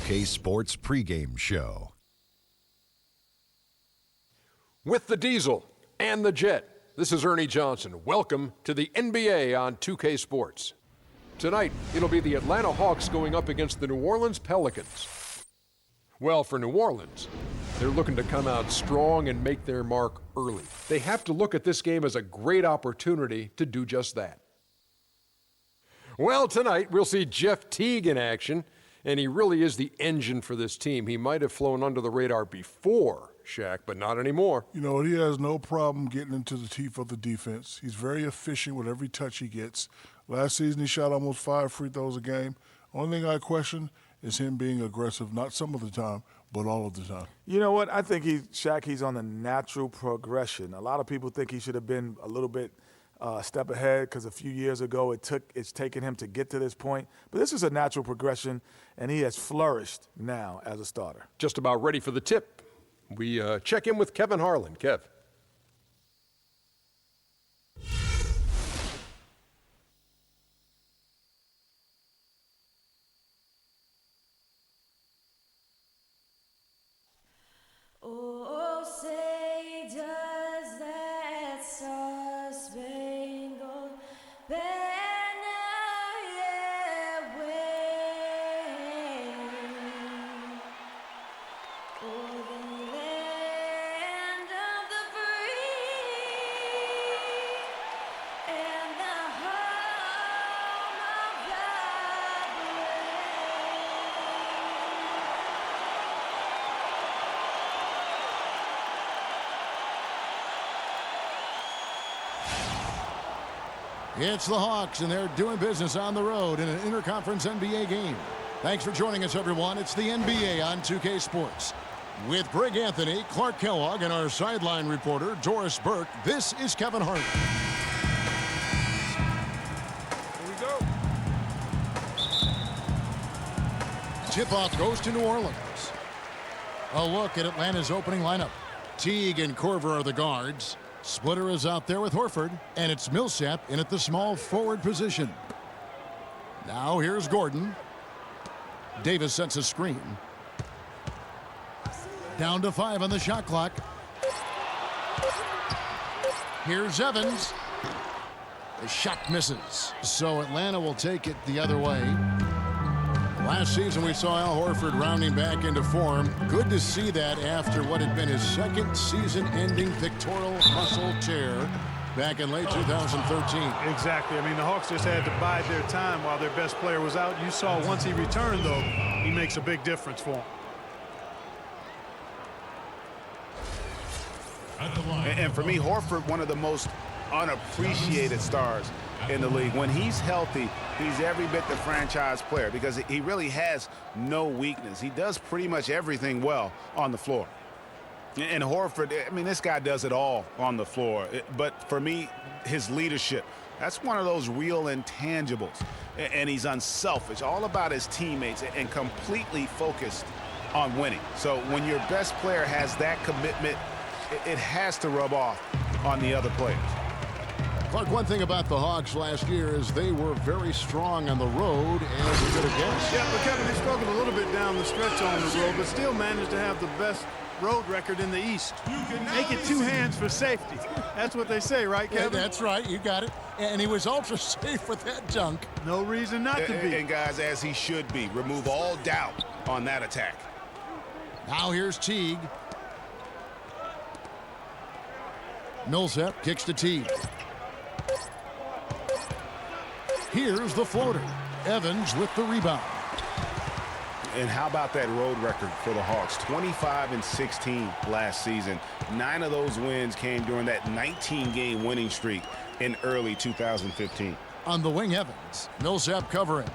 2K Sports pregame show. With the Diesel and the Jet, this is Ernie Johnson. Welcome to the NBA on 2K Sports. Tonight, it'll be the Atlanta Hawks going up against the New Orleans Pelicans. Well, for New Orleans, they're looking to come out strong and make their mark early. They have to look at this game as a great opportunity to do just that. Well, tonight, we'll see Jeff Teague in action, and he really is the engine for this team. He might have flown under the radar before, Shaq, but not anymore. You know, he has no problem getting into the teeth of the defense. He's very efficient with every touch he gets. Last season, he shot almost 5 free throws a game. Only thing I question is him being aggressive, not some of the time, but all of the time. You know what? I think he's on a natural progression. A lot of people think he should have been a little bit step ahead because a few years ago it's taken him to get to this point. But this is a natural progression, and he has flourished now as a starter. Just about ready for the tip. We check in with Kevin Harlan. Kev. Oh, say does that star-spangled banner yet wave o'er the land of the free and the home of the It's the Hawks, and they're doing business on the road in an interconference NBA game. Thanks for joining us, everyone. It's the NBA on 2K Sports. With Greg Anthony, Clark Kellogg, and our sideline reporter, Doris Burke, this is Kevin Harlan. Here we go. Tip-off goes to New Orleans. A look at Atlanta's opening lineup. Teague and Korver are the guards. Splitter is out there with Horford, and it's Millsap in at the small forward position. Now here's Gordon. Davis sets a screen. Down to 5 on the shot clock. Here's Evans. The shot misses. So Atlanta will take it the other way. Last season, we saw Al Horford rounding back into form. Good to see that after what had been his second season-ending pectoral muscle tear back in late 2013. Exactly. I mean, the Hawks just had to bide their time while their best player was out. You saw once he returned, though, he makes a big difference for them. And for me, Horford, one of the most unappreciated stars in the league. When he's healthy, he's every bit the franchise player because he really has no weakness. He does pretty much everything well on the floor. And Horford, I mean, this guy does it all on the floor. But for me, his leadership, that's one of those real intangibles. And he's unselfish, all about his teammates, and completely focused on winning. So when your best player has that commitment, it has to rub off on the other players. Clark, one thing about the Hawks last year is they were very strong on the road, as we could have guessed. Yeah, but Kevin, they struggled a little bit down the stretch on the road, but still managed to have the best road record in the East. Make it 2 hands for safety. That's what they say, right, Kevin? Yeah, that's right. You got it. And he was ultra safe with that dunk. No reason not to be. And guys, as he should be, remove all doubt on that attack. Now here's Teague. Millsap kicks to Teague. Here's the floater. Evans with the rebound. And how about that road record for the Hawks? 25-16 last season. 9 of those wins came during that 19-game winning streak in early 2015. On the wing, Evans. Millsap covering.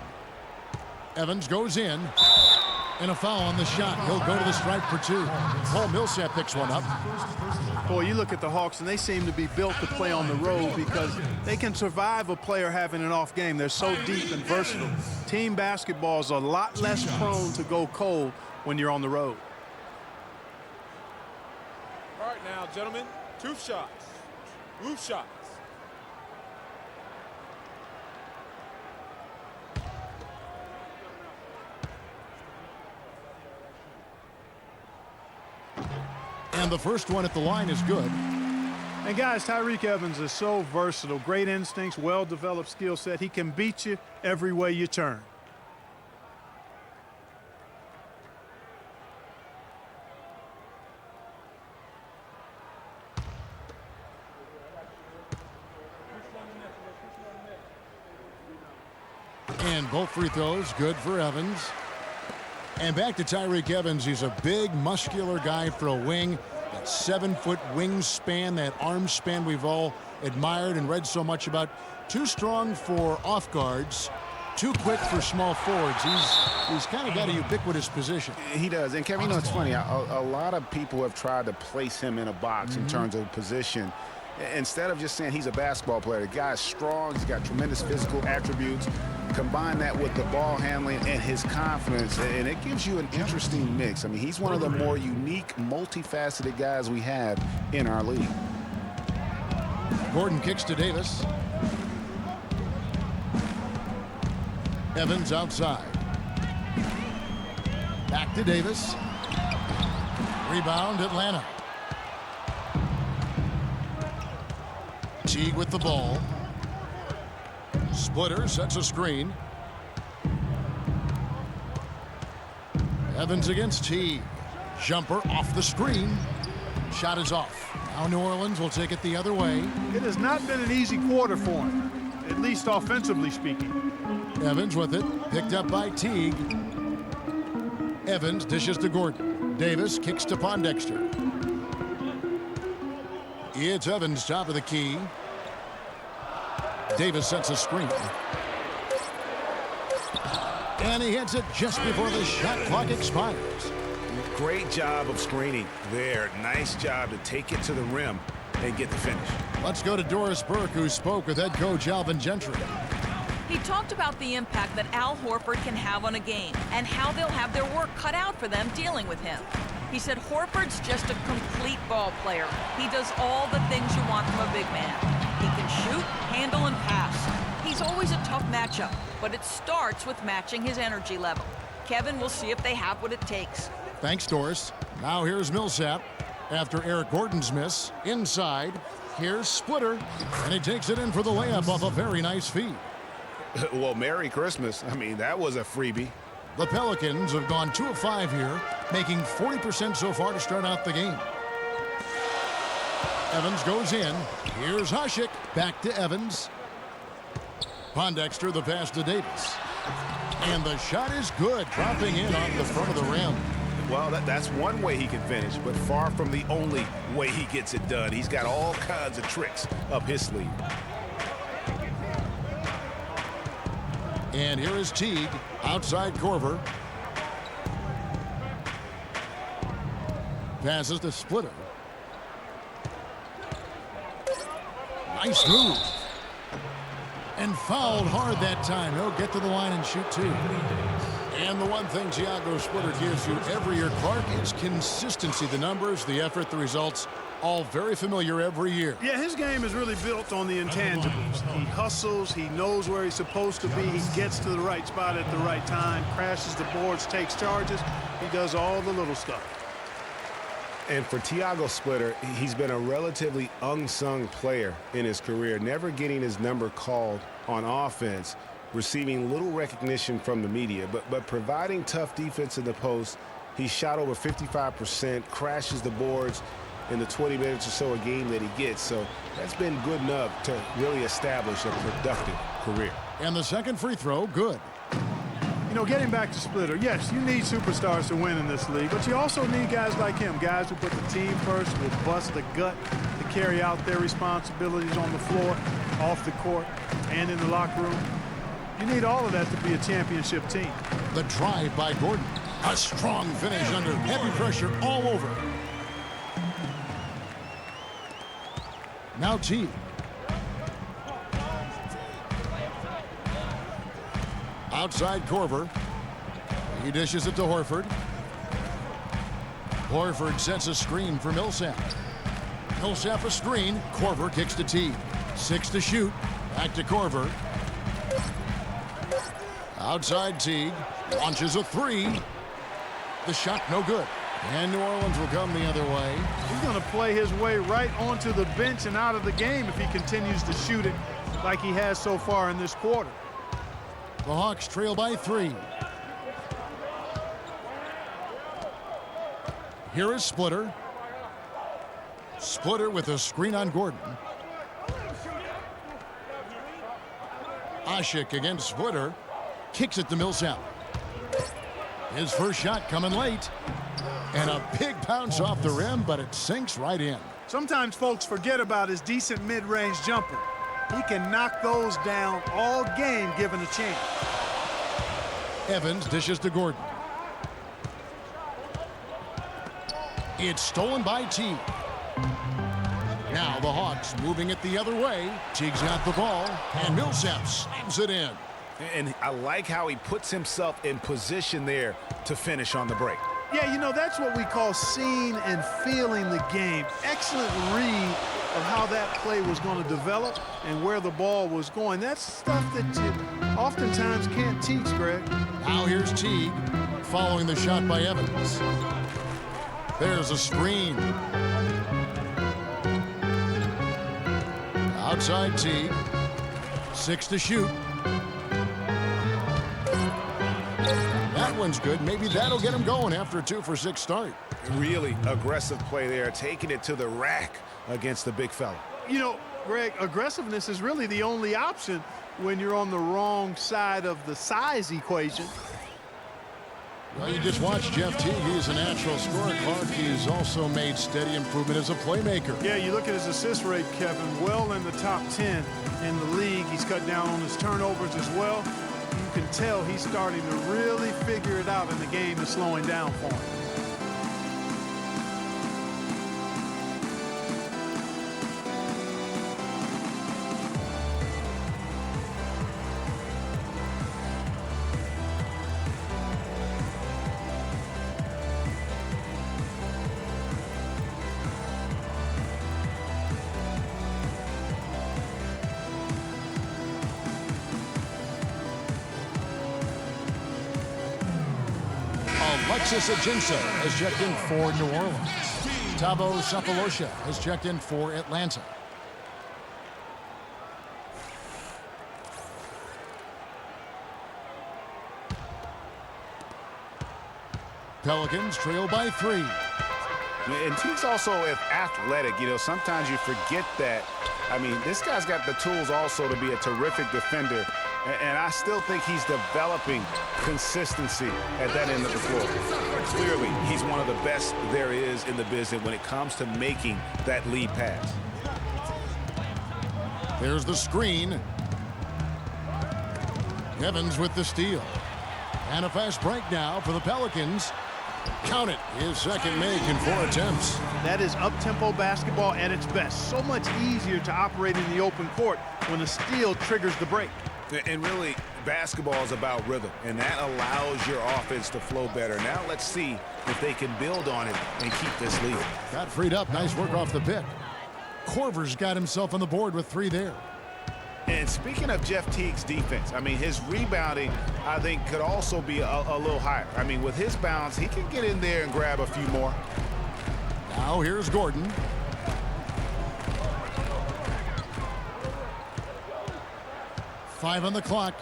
Evans goes in. And a foul on the shot. He'll go to the stripe for 2. Paul Millsap picks one up. Boy, you look at the Hawks, and they seem to be built to play on the road because they can survive a player having an off game. They're so deep and versatile. Team basketball is a lot less prone to go cold when you're on the road. All right now, gentlemen, 2 shots. Roof shots. And the first one at the line is good. And guys, Tyreek Evans is so versatile. Great instincts, well-developed skill set. He can beat you every way you turn. And both free throws good for Evans. And back to Tyreek Evans. He's a big, muscular guy for a wing. That 7-foot wingspan, that arm span we've all admired and read so much about. Too strong for off guards, too quick for small forwards. He's kind of got a ubiquitous position. He does. And Kevin, you know, it's funny. A lot of people have tried to place him in a box in terms of position. Instead of just saying he's a basketball player, the guy's strong, he's got tremendous physical attributes. Combine that with the ball handling and his confidence, and it gives you an interesting mix. I mean, he's one of the more unique, multifaceted guys we have in our league. Gordon kicks to Davis. Evans outside. Back to Davis. Rebound, Atlanta. Teague with the ball. Splitter sets a screen. Evans against Teague. Jumper off the screen. Shot is off. Now New Orleans will take it the other way. It has not been an easy quarter for him, at least offensively speaking. Evans with it. Picked up by Teague. Evans dishes to Gordon. Davis kicks to Pondexter. It's Evans, top of the key. Davis sets a screen. And he hits it just before the shot clock expires. Great job of screening there. Nice job to take it to the rim and get the finish. Let's go to Doris Burke, who spoke with head coach Alvin Gentry. He talked about the impact that Al Horford can have on a game and how they'll have their work cut out for them dealing with him. He said Horford's just a complete ball player. He does all the things you want from a big man. He can shoot, handle, and pass. He's always a tough matchup, but it starts with matching his energy level. Kevin will see if they have what it takes. Thanks, Doris. Now here's Millsap. After Eric Gordon's miss, inside, here's Splitter, and he takes it in for the layup off a very nice feed. Well, Merry Christmas. I mean, that was a freebie. The Pelicans have gone 2 of 5 here, making 40% so far to start out the game. Evans goes in. Here's Hasek. Back to Evans. Pondexter, the pass to Davis. And the shot is good, dropping in off the front of the rim. Well, that's one way he can finish, but far from the only way he gets it done. He's got all kinds of tricks up his sleeve. And here is Teague, outside Korver. Passes to Splitter. Nice move. And fouled hard that time. He'll get to the line and shoot two. And the one thing Thiago Splitter gives you every year, Clark, is consistency. The numbers, the effort, the results, all very familiar every year. Yeah, his game is really built on the intangibles. He hustles, he knows where he's supposed to be, he gets to the right spot at the right time, crashes the boards, takes charges. He does all the little stuff. And for Thiago Splitter, he's been a relatively unsung player in his career, never getting his number called on offense, receiving little recognition from the media, but providing tough defense in the post. He shot over 55%, crashes the boards in the 20 minutes or so a game that he gets. So that's been good enough to really establish a productive career. And the second free throw, good. You know, getting back to Splitter, yes, you need superstars to win in this league, but you also need guys like him, guys who put the team first, will bust the gut to carry out their responsibilities on the floor, off the court, and in the locker room. You need all of that to be a championship team. The drive by Gordon. A strong finish under heavy pressure all over. Now Teague. Outside Korver. He dishes it to Horford. Horford sets a screen for Millsap. Millsap a screen. Korver kicks to Teague. 6 to shoot. Back to Korver. Outside Teague. Launches a 3. The shot no good. And New Orleans will come the other way. He's going to play his way right onto the bench and out of the game if he continues to shoot it like he has so far in this quarter. The Hawks trail by 3. Here is Splitter. Splitter with a screen on Gordon. Ashik against Splitter. Kicks it to Millsap. His first shot coming late. And a big bounce off the rim, but it sinks right in. Sometimes folks forget about his decent mid-range jumper. He can knock those down all game given a chance. Evans dishes to Gordon. It's stolen by Teague. Now the Hawks moving it the other way. Teague's got the ball, and Millsap slams it in. And I like how he puts himself in position there to finish on the break. Yeah, you know, that's what we call seeing and feeling the game. Excellent read of how that play was going to develop and where the ball was going. That's stuff that you oftentimes can't teach, Greg. Now here's Teague following the shot by Evans. There's a screen. Outside Teague. 6 to shoot. That one's good. Maybe that'll get him going after a 2-for-6 start. Really aggressive play there, taking it to the rack against the big fella. You know, Greg, aggressiveness is really the only option when you're on the wrong side of the size equation. Well, you just watched Jeff Teague. He's a natural scorer. Clark, he's also made steady improvement as a playmaker. Yeah, you look at his assist rate, Kevin, well in the top 10 in the league. He's cut down on his turnovers as well. You can tell he's starting to really figure it out, and the game is slowing down for him. Alexis Ajinça has checked in for New Orleans. Thabo Sefolosha has checked in for Atlanta. Pelicans trail by 3. And Teague's also athletic. You know, sometimes you forget that. I mean, this guy's got the tools also to be a terrific defender. And I still think he's developing consistency at that end of the floor. Clearly, he's one of the best there is in the business when it comes to making that lead pass. There's the screen. Evans with the steal. And a fast break now for the Pelicans. Count it. His second make in 4 attempts. That is up-tempo basketball at its best. So much easier to operate in the open court when a steal triggers the break. And really, basketball is about rhythm, and that allows your offense to flow better. Now let's see if they can build on it and keep this lead. Got freed up. Nice work off the pick. Korver's got himself on the board with 3 there. And speaking of Jeff Teague's defense, I mean, his rebounding, I think, could also be a little higher. I mean, with his bounce, he can get in there and grab a few more. Now here's Gordon. Five on the clock.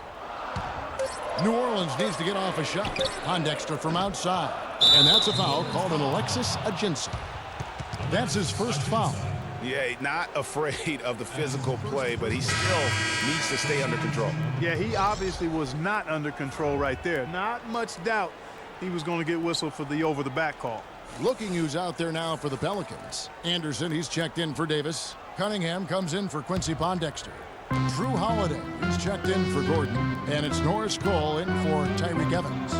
New Orleans needs to get off a shot. Pondexter from outside. And that's a foul called on Alexis Ajinça. That's his first foul. Yeah, not afraid of the physical play, but he still needs to stay under control. Yeah, he obviously was not under control right there. Not much doubt he was going to get whistled for the over-the-back call. Looking who's out there now for the Pelicans. Anderson, he's checked in for Davis. Cunningham comes in for Quincy Pondexter. Drew Holiday, he's checked in for Gordon. And it's Norris Cole in for Tyreek Evans.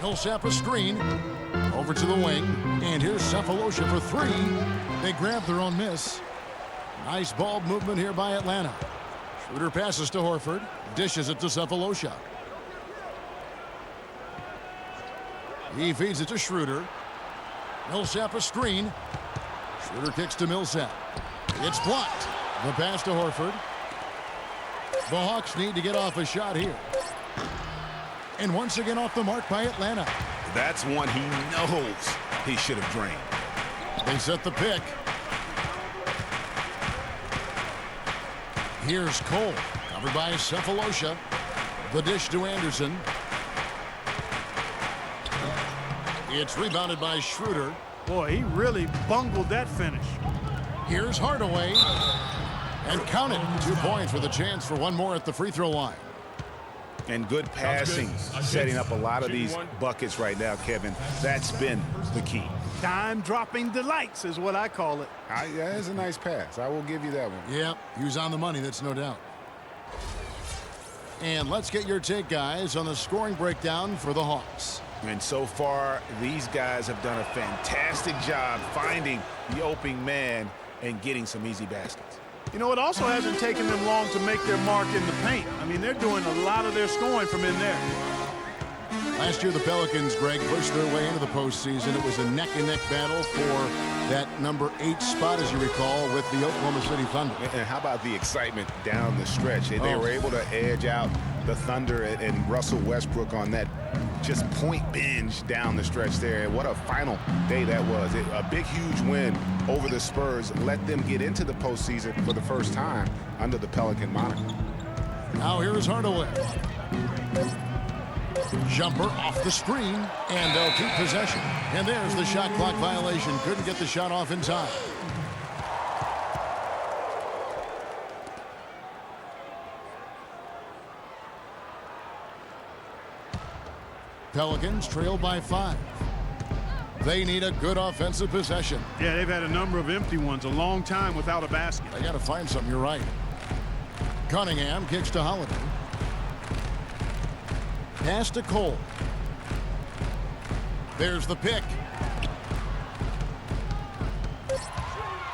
Millsap a screen. Over to the wing. And here's Sefolosha for 3. They grab their own miss. Nice ball movement here by Atlanta. Schroeder passes to Horford. Dishes it to Sefolosha. He feeds it to Schroeder. Millsap a screen. Schroeder kicks to Millsap. It's blocked. The pass to Horford. The Hawks need to get off a shot here. And once again off the mark by Atlanta. That's one he knows he should have drained. They set the pick. Here's Cole, covered by Cephalosha. The dish to Anderson. It's rebounded by Schroeder. Boy, he really bungled that finish. Here's Hardaway. And count it. 2 points with a chance for one more at the free throw line. And good passing, setting up a lot of these buckets right now, Kevin. That's been the key. Dime-dropping delights is what I call it. That is a nice pass. I will give you that one. Yeah, he was on the money, that's no doubt. And let's get your take, guys, on the scoring breakdown for the Hawks. And so far, these guys have done a fantastic job finding the opening man and getting some easy baskets. You know, it also hasn't taken them long to make their mark in the paint. I mean, they're doing a lot of their scoring from in there. Last year, the Pelicans, Greg, pushed their way into the postseason. It was a neck-and-neck battle for that number 8 spot, as you recall, with the Oklahoma City Thunder. And how about the excitement down the stretch? They were able to edge out the Thunder and Russell Westbrook on that just point binge down the stretch there. And what a final day that was. A big, huge win over the Spurs let them get into the postseason for the first time under the Pelican moniker. Now here is Hardaway. Jumper off the screen, and they'll keep possession. And there's the shot clock violation. Couldn't get the shot off in time. Pelicans trail by 5. They need a good offensive possession. Yeah, they've had a number of empty ones, a long time without a basket. They got to find something, you're right. Cunningham kicks to Holiday. Pass to Cole. There's the pick.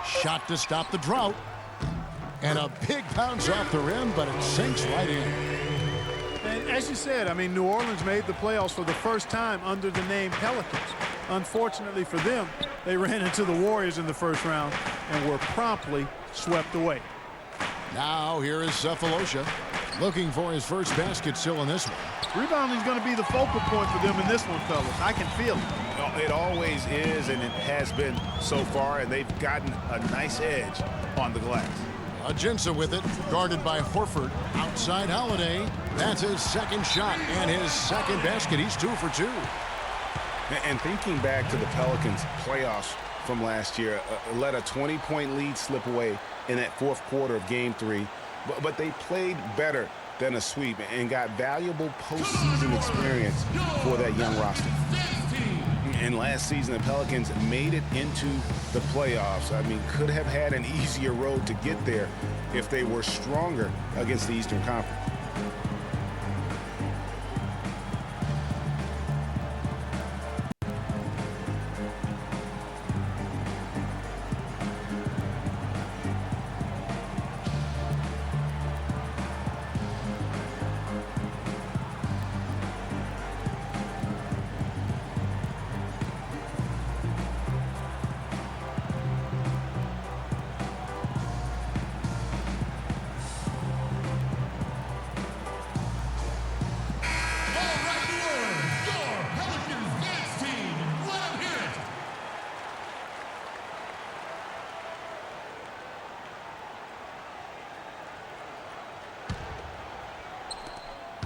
Shot to stop the drought. And a big bounce off the rim, but it sinks right in. And as you said, I mean, New Orleans made the playoffs for the first time under the name Pelicans. Unfortunately for them, they ran into the Warriors in the first round and were promptly swept away. Now here is Cephalosha looking for his first basket still in this one. Rebounding is going to be the focal point for them in this one, fellas. I can feel it. It always is, and it has been so far, and they've gotten a nice edge on the glass. Ajinça with it, guarded by Horford. Outside Holiday. That's his second shot and his second basket. He's 2 for 2. And thinking back to the Pelicans playoffs from last year, let a 20-point lead slip away in that fourth quarter of Game 3. But they played better than a sweep and got valuable postseason experience for that young roster. And last season, the Pelicans made it into the playoffs. I mean, could have had an easier road to get there if they were stronger against the Eastern Conference.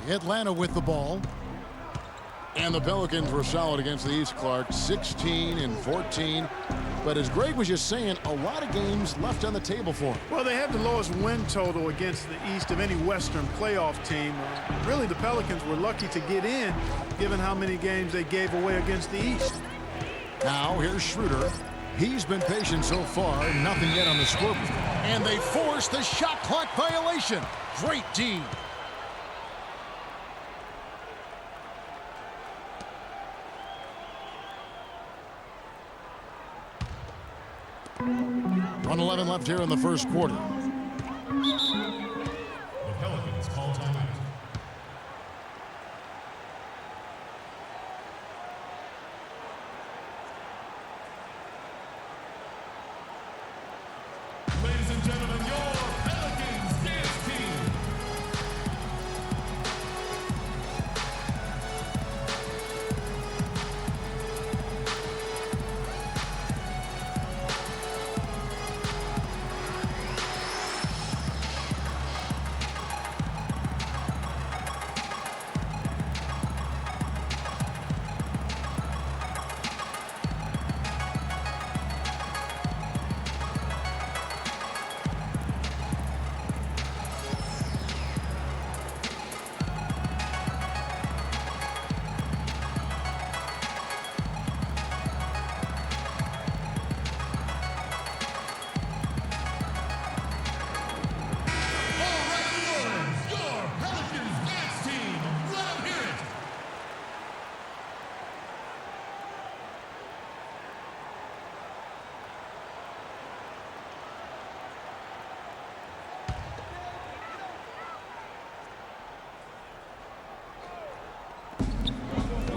Atlanta with the ball. And the Pelicans were solid against the East, Clark, 16-14. But as Greg was just saying, a lot of games left on the table for them. Well, they have the lowest win total against the East of any Western playoff team. Really, the Pelicans were lucky to get in, given how many games they gave away against the East. Now, here's Schroeder. He's been patient so far, nothing yet on the scoreboard. And they force the shot clock violation. Great D. .11 left here in the first quarter. The Pelicans call timeout. Ladies and gentlemen, your Pelicans dance team.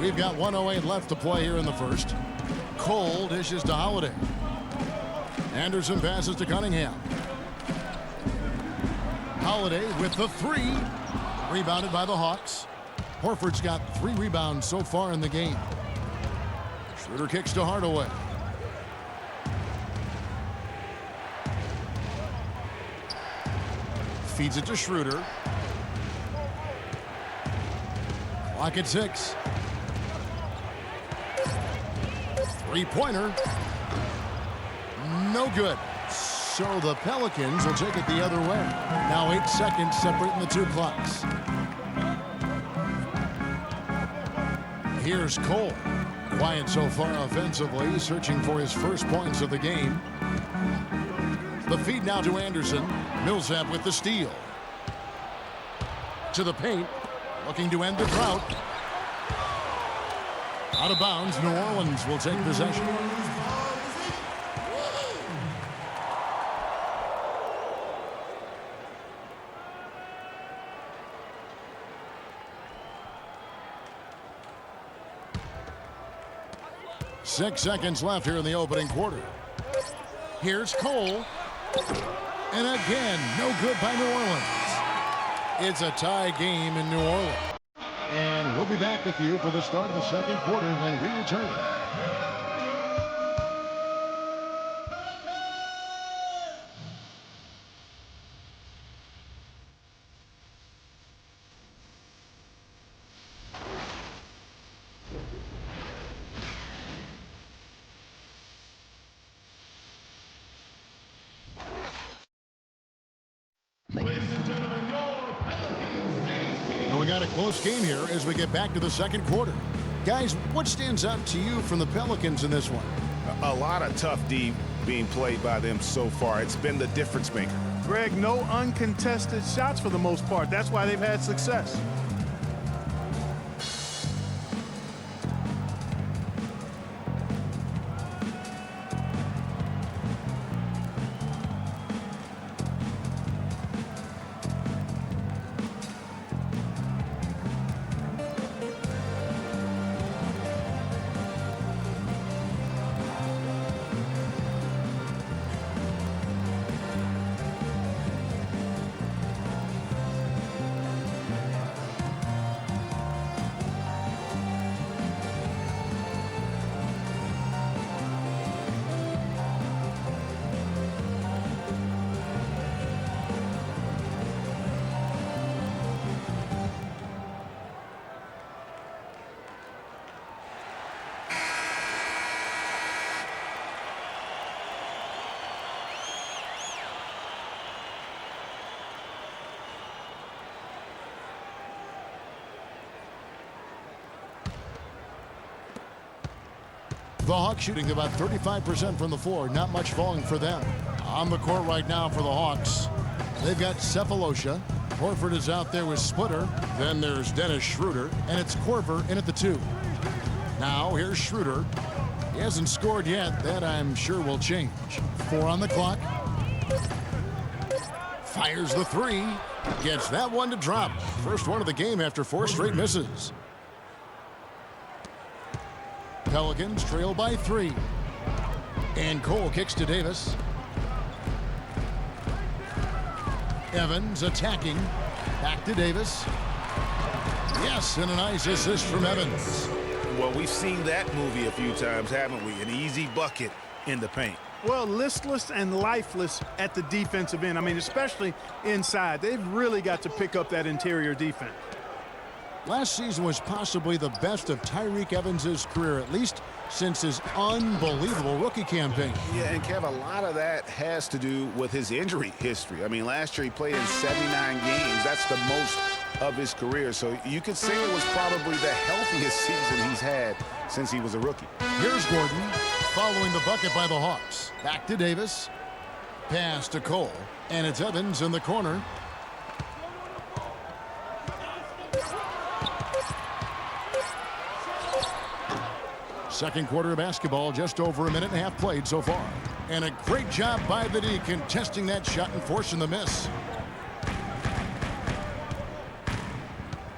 We've got 1:08 left to play here in the first. Cole dishes to Holiday. Anderson passes to Cunningham. Holiday with the three. Rebounded by the Hawks. Horford's got 3 rebounds so far in the game. Schroeder kicks to Hardaway. Feeds it to Schroeder. Clock at 6. Three-pointer. No good. So the Pelicans will take it the other way. Now 8 seconds separating the two clocks. Here's Cole. Quiet so far offensively, searching for his first points of the game. The feed now to Anderson. Millsap with the steal. To the paint. Looking to end the drought. Out of bounds, New Orleans will take possession. Six seconds left here in the opening quarter. Here's Cole. And again, no good by New Orleans. It's a tie game in New Orleans. And we'll be back with you for the start of the second quarter when we return. We got a close game here as we get back to the second quarter. Guys, what stands out to you from the Pelicans in this one? A lot of tough D being played by them so far. It's been the difference maker. Greg, no uncontested shots for the most part. That's why they've had success. The Hawks shooting about 35% from the floor. Not much falling for them. On the court right now for the Hawks. They've got Cephalosha. Horford is out there with Splitter. Then there's Dennis Schroeder. And it's Korver in at the 2. Now here's Schroeder. He hasn't scored yet. That I'm sure will change. 4 on the clock. Fires the 3. Gets that one to drop. First one of the game after 4 straight misses. Pelicans trail by 3. And Cole kicks to Davis. Evans attacking. Back to Davis. Yes, and a nice assist from Evans. Well, we've seen that movie a few times, haven't we? An easy bucket in the paint. Well, listless and lifeless at the defensive end. I mean, especially inside. They've really got to pick up that interior defense. Last season was possibly the best of Tyreke Evans' career, at least since his unbelievable rookie campaign. Yeah, and Kev, a lot of that has to do with his injury history. I mean, last year he played in 79 games. That's the most of his career. So you could say it was probably the healthiest season he's had since he was a rookie. Here's Gordon following the bucket by the Hawks. Back to Davis. Pass to Cole. And it's Evans in the corner. Second quarter of basketball, just over a minute and a half played so far. And a great job by the D contesting that shot and forcing the miss.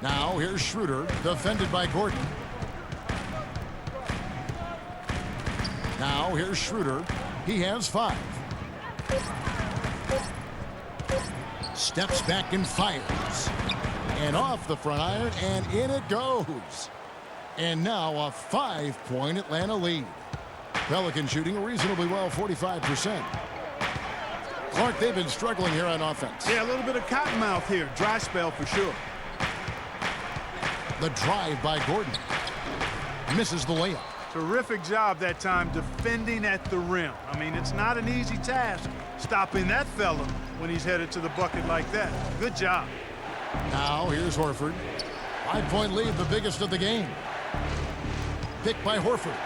Now here's Schroeder, defended by Gordon. Now here's Schroeder. He has 5. Steps back and fires. And off the front iron, and in it goes. And now a 5-point Atlanta lead. Pelicans shooting reasonably well, 45%. Clark, they've been struggling here on offense. Yeah, a little bit of cottonmouth here. Dry spell for sure. The drive by Gordon. Misses the layup. Terrific job that time defending at the rim. I mean, it's not an easy task stopping that fella when he's headed to the bucket like that. Good job. Now here's Horford. 5-point lead, the biggest of the game. Picked by Horford.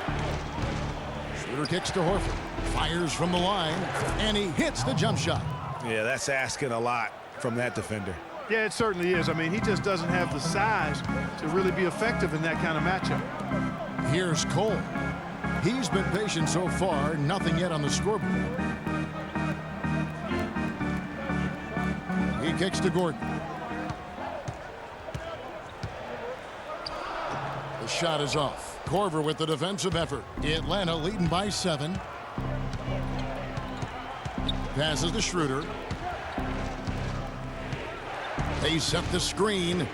Schroeder kicks to Horford. Fires from the line, and he hits the jump shot. Yeah, that's asking a lot from that defender. Yeah, it certainly is. I mean, he just doesn't have the size to really be effective in that kind of matchup. Here's Cole. He's been patient so far, nothing yet on the scoreboard. He kicks to Gordon. The shot is off. Korver with the defensive effort. Atlanta leading by 7. Passes to Schroeder. They set the screen.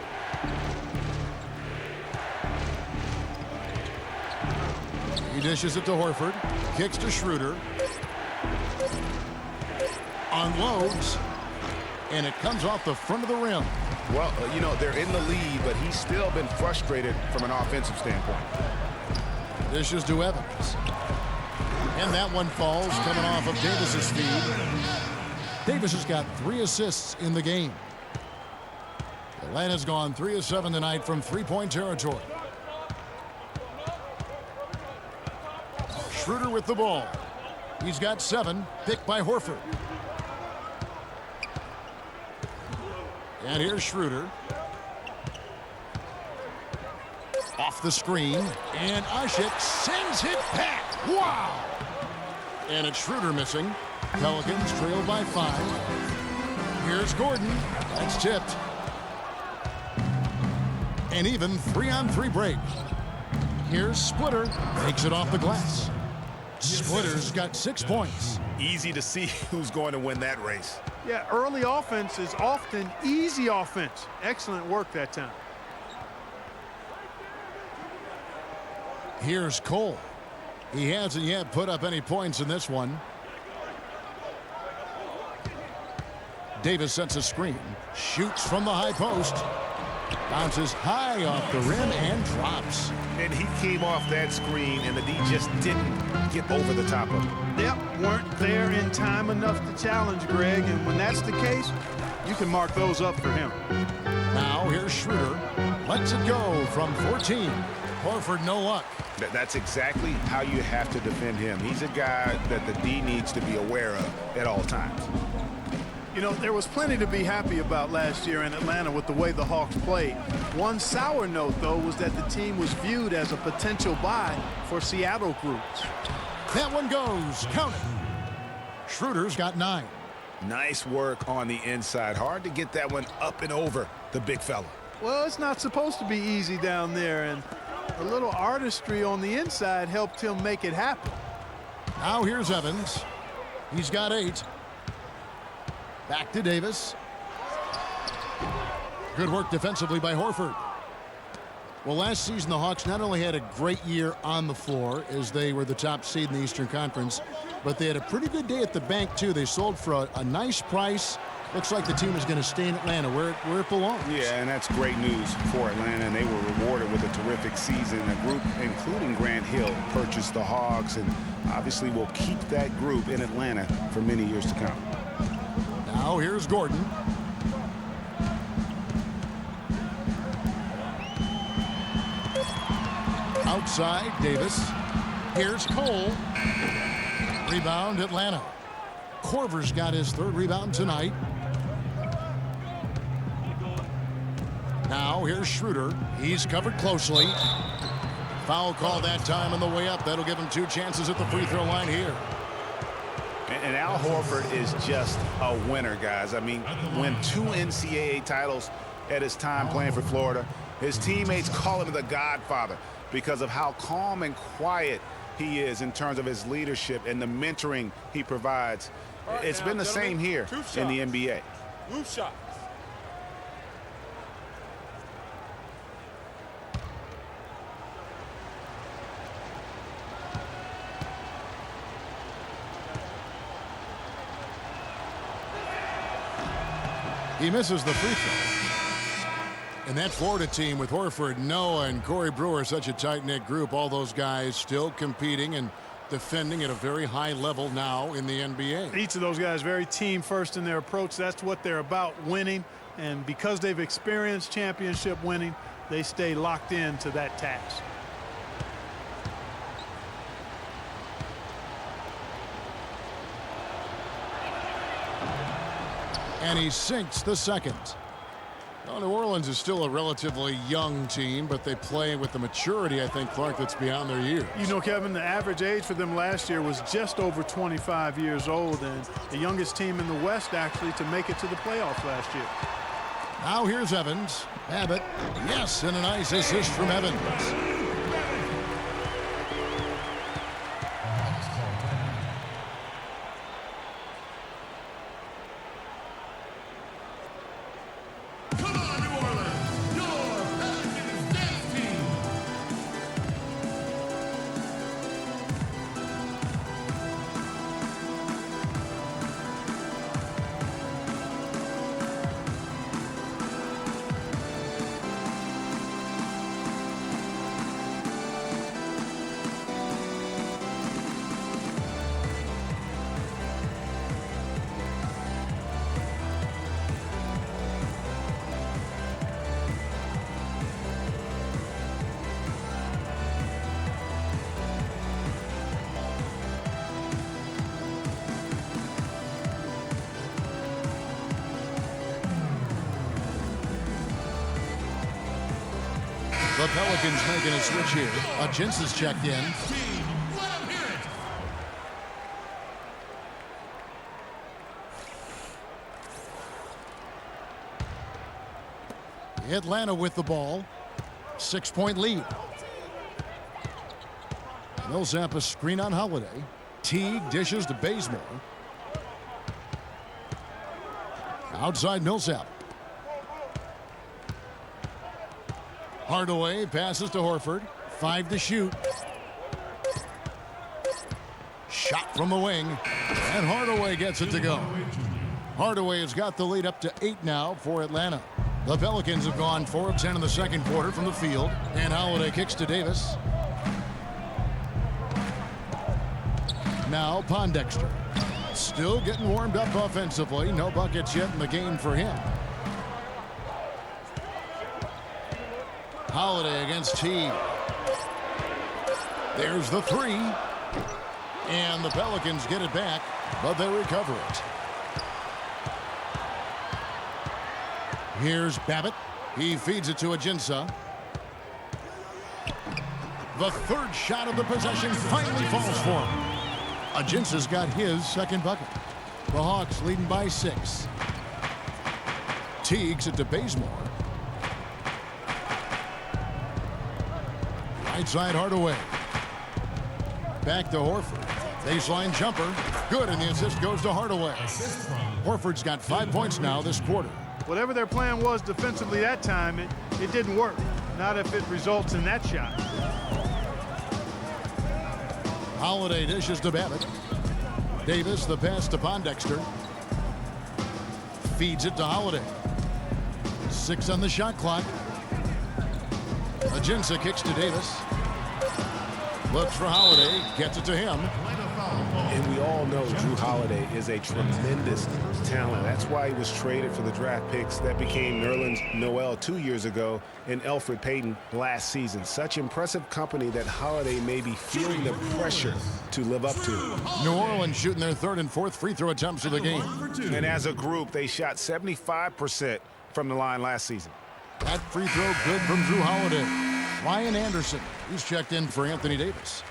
He dishes it to Horford. Kicks to Schroeder. Unloads. And it comes off the front of the rim. Well, you know, they're in the lead, but he's still been frustrated from an offensive standpoint. Dishes to Evans. And that one falls, coming off of Davis's feed. Davis has got 3 assists in the game. Atlanta's gone 3 of 7 tonight from 3-point territory. Schroeder with the ball. He's got 7, picked by Horford. And here's Schroeder. Off the screen, and Ashik sends it back. Wow! And it's Schroeder missing. Pelicans trail by 5. Here's Gordon. That's tipped. An even 3-on-3 break. Here's Splitter. Takes it off the glass. Splitter's got 6 points. Easy to see who's going to win that race. Yeah, early offense is often easy offense. Excellent work that time. Here's Cole. He hasn't yet put up any points in this one. Davis sets a screen. Shoots from the high post. Bounces high off the rim and drops. And he came off that screen, and the D just didn't get over the top of him. Yep, weren't there in time enough to challenge Greg, and when that's the case, you can mark those up for him. Now here's Schroeder. Lets it go from 14. Horford no luck. That's exactly how you have to defend him. He's a guy that the D needs to be aware of at all times. You know, there was plenty to be happy about last year in Atlanta with the way the Hawks played. One sour note, though, was that the team was viewed as a potential buy for Seattle groups. That one goes. Count it. Schroeder's got 9. Nice work on the inside. Hard to get that one up and over the big fella. Well, it's not supposed to be easy down there, and a little artistry on the inside helped him make it happen. Now here's Evans. He's got 8. Back to Davis. Good work defensively by Horford. Well, last season the Hawks not only had a great year on the floor as they were the top seed in the Eastern Conference, but they had a pretty good day at the bank too. They sold for a nice price. Looks like the team is going to stay in Atlanta where it belongs. Yeah, and that's great news for Atlanta, and they were rewarded with a terrific season. A group, including Grant Hill, purchased the Hawks, and obviously will keep that group in Atlanta for many years to come. Now here's Gordon. Outside, Davis. Here's Cole. Rebound, Atlanta. Korver's got his 3rd rebound tonight. Now here's Schroeder. He's covered closely. Foul call that time on the way up. That'll give him 2 chances at the free throw line here. And Al Horford is just a winner, guys. I mean, won 2 NCAA titles at his time playing for Florida. His teammates call him the Godfather because of how calm and quiet he is in terms of his leadership and the mentoring he provides. Right, It's now, been the gentlemen, same here in the NBA. Move shots. He misses the free throw. And that Florida team with Horford, Noah, and Corey Brewer, such a tight-knit group. All those guys still competing and defending at a very high level now in the NBA. Each of those guys very team first in their approach. That's what they're about, winning. And because they've experienced championship winning, they stay locked in to that task. And he sinks the second. Well, New Orleans is still a relatively young team, but they play with the maturity, I think, Clark, that's beyond their years. You know, Kevin, the average age for them last year was just over 25 years old, and the youngest team in the West, actually, to make it to the playoffs last year. Now here's Evans. Abbott, yes, and a nice assist from Evans. Come on, New Orleans, your Pelicans dance team. The Pelicans making a switch here. Jins is checked in. Atlanta with the ball. 6-point lead. Millsap a screen on Holiday. Teague dishes to Bazemore. Outside Millsap. Hardaway passes to Horford. 5 to shoot. Shot from the wing. And Hardaway gets it to go. Hardaway has got the lead up to 8 now for Atlanta. The Pelicans have gone 4 of 10 in the second quarter from the field. And Holiday kicks to Davis. Now Pondexter. Still getting warmed up offensively. No buckets yet in the game for him. Holiday against Teague. There's the 3. And the Pelicans get it back, but they recover it. Here's Babbitt. He feeds it to Ajinça. The third shot of the possession finally falls for him. Ajinça's got his second bucket. The Hawks leading by 6. Teague's it to Bazemore. Right side Hardaway. Back to Horford. Baseline jumper. Good, and the assist goes to Hardaway. Horford's got 5 points now this quarter. Whatever their plan was defensively that time, it didn't work. Not if it results in that shot. Holiday dishes to Babbitt. Davis, the pass to Pondexter. Feeds it to Holiday. 6 on the shot clock. Ajinça kicks to Davis. Looks for Holiday. Gets it to him. And we all know Drew Holiday is a tremendous talent. That's why he was traded for the draft picks that became Nerlens Noel 2 years ago and Elfrid Payton last season. Such impressive company that Holiday may be feeling the pressure to live up to. New Orleans shooting their 3rd and 4th free throw attempts of the game. And as a group, they shot 75% from the line last season. That free throw good from Drew Holiday. Ryan Anderson, he's checked in for Anthony Davis.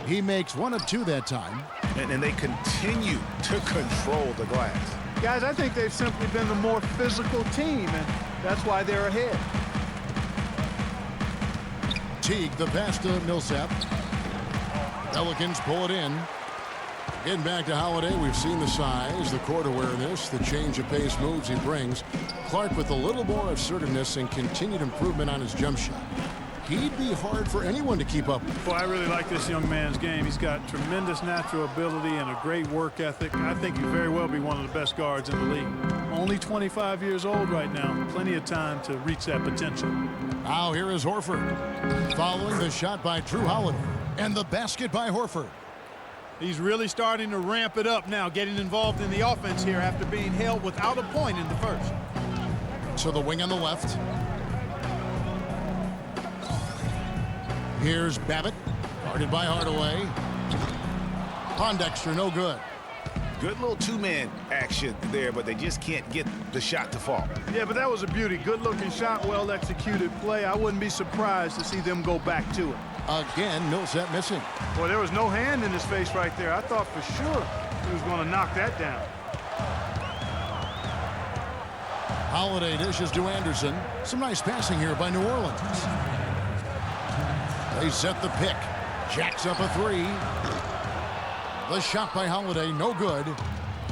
He makes 1 of 2 that time. And they continue to control the glass. Guys, I think they've simply been the more physical team, and that's why they're ahead. Teague, the pass to Millsap. Pelicans pull it in. Getting back to Holiday, we've seen the size, the court awareness, the change of pace moves he brings. Clark with a little more assertiveness and continued improvement on his jump shot. He'd be hard for anyone to keep up with. Boy, I really like this young man's game. He's got tremendous natural ability and a great work ethic. I think he'll very well be one of the best guards in the league. Only 25 years old right now. Plenty of time to reach that potential. Now here is Horford. Following the shot by Drew Holiday. And the basket by Horford. He's really starting to ramp it up now, getting involved in the offense here after being held without a point in the first. To the wing on the left. Here's Babbitt, guarded by Hardaway. Pondexter, no good. Good little two-man action there, but they just can't get the shot to fall. Yeah, but that was a beauty. Good-looking shot, well-executed play. I wouldn't be surprised to see them go back to it. Again, Millsap missing. Boy, there was no hand in his face right there. I thought for sure he was going to knock that down. Holiday dishes to Anderson. Some nice passing here by New Orleans. They set the pick. Jacks up a 3. The shot by Holiday, no good.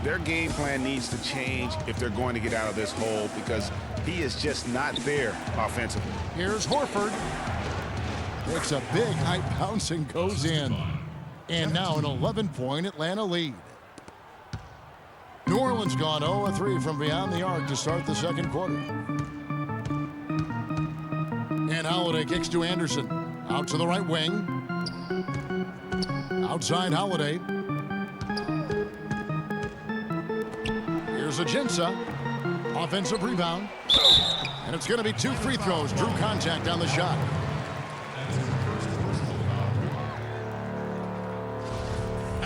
Their game plan needs to change if they're going to get out of this hole because he is just not there offensively. Here's Horford. Takes a big high bounce and goes in. And now an 11-point Atlanta lead. New Orleans gone 0-3 from beyond the arc to start the second quarter. And Holiday kicks to Anderson. Out to the right wing. Outside Holiday. Here's Ajinça. Offensive rebound. And it's going to be 2 free throws. Drew contact on the shot.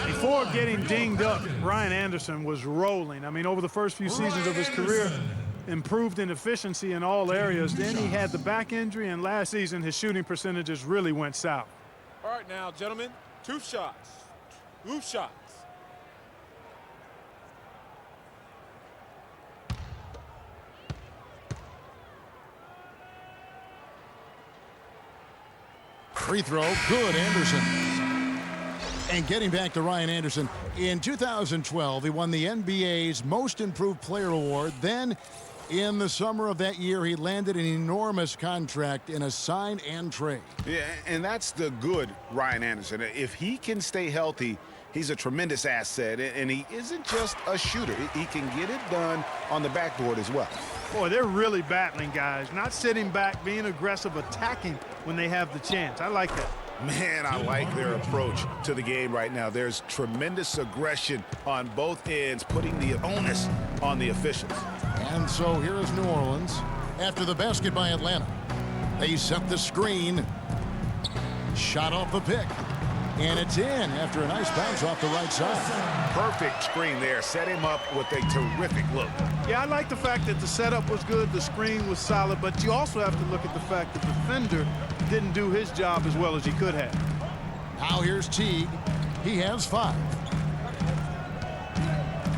Before getting dinged up, Ryan Anderson was rolling. I mean, over the first few seasons of his career, improved in efficiency in all areas. Then he had the back injury, and last season his shooting percentages really went south. All right now, gentlemen, 2 shots. 2 shots. Free throw, good, Anderson. And getting back to Ryan Anderson, in 2012, he won the NBA's Most Improved Player Award. Then, in the summer of that year, he landed an enormous contract in a sign and trade. Yeah, and that's the good Ryan Anderson. If he can stay healthy, he's a tremendous asset, and he isn't just a shooter. He can get it done on the backboard as well. Boy, they're really battling, guys. Not sitting back, being aggressive, attacking when they have the chance. I like that. Man, I like their approach to the game right now. There's tremendous aggression on both ends, putting the onus on the officials. And so here is New Orleans after the basket by Atlanta. They set the screen. Shot off the pick. And it's in after a nice bounce off the right side. Perfect screen there. Set him up with a terrific look. Yeah, I like the fact that the setup was good, the screen was solid, but you also have to look at the fact that the defender didn't do his job as well as he could have. Now here's Teague. He has 5.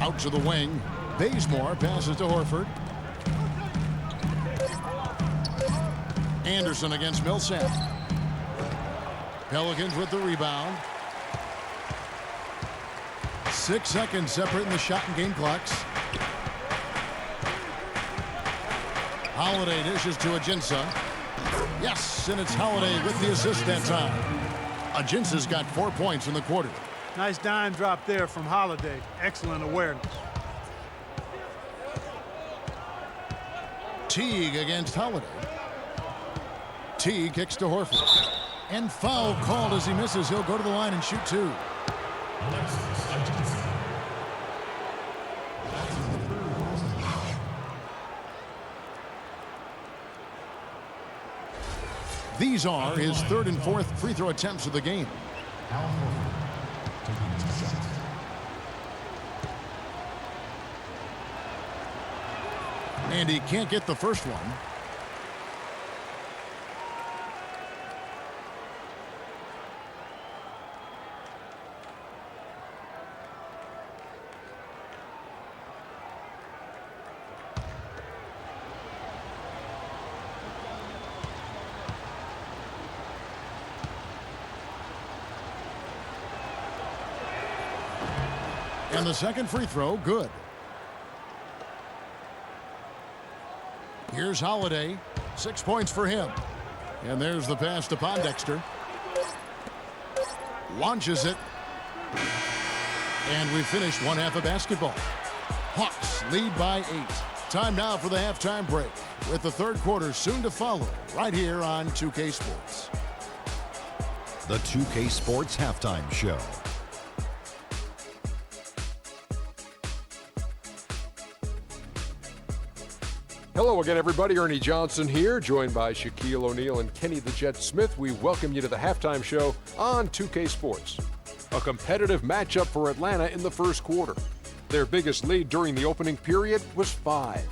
Out to the wing. Bazemore passes to Horford. Anderson against Millsap. Pelicans with the rebound. 6 seconds separating the shot and game clocks. Holiday dishes to Ajinça. Yes, and it's Holiday with the assist that time. Ajinça's got 4 points in the quarter. Nice dime drop there from Holiday. Excellent awareness. Teague against Holiday. Teague kicks to Horford. And foul called as he misses. He'll go to the line and shoot 2. These are his 3rd and 4th free throw attempts of the game. And he can't get the first one. And the second free throw, good. Here's Holiday. 6 points for him. And there's the pass to Pondexter. Launches it. And we finished one half of basketball. Hawks lead by 8. Time now for the halftime break, with the third quarter soon to follow, right here on 2K Sports. The 2K Sports Halftime Show. Hello again, everybody. Ernie Johnson here, joined by Shaquille O'Neal and Kenny the Jet Smith. We welcome you to the halftime show on 2K Sports. A competitive matchup for Atlanta in the first quarter. Their biggest lead during the opening period was 5.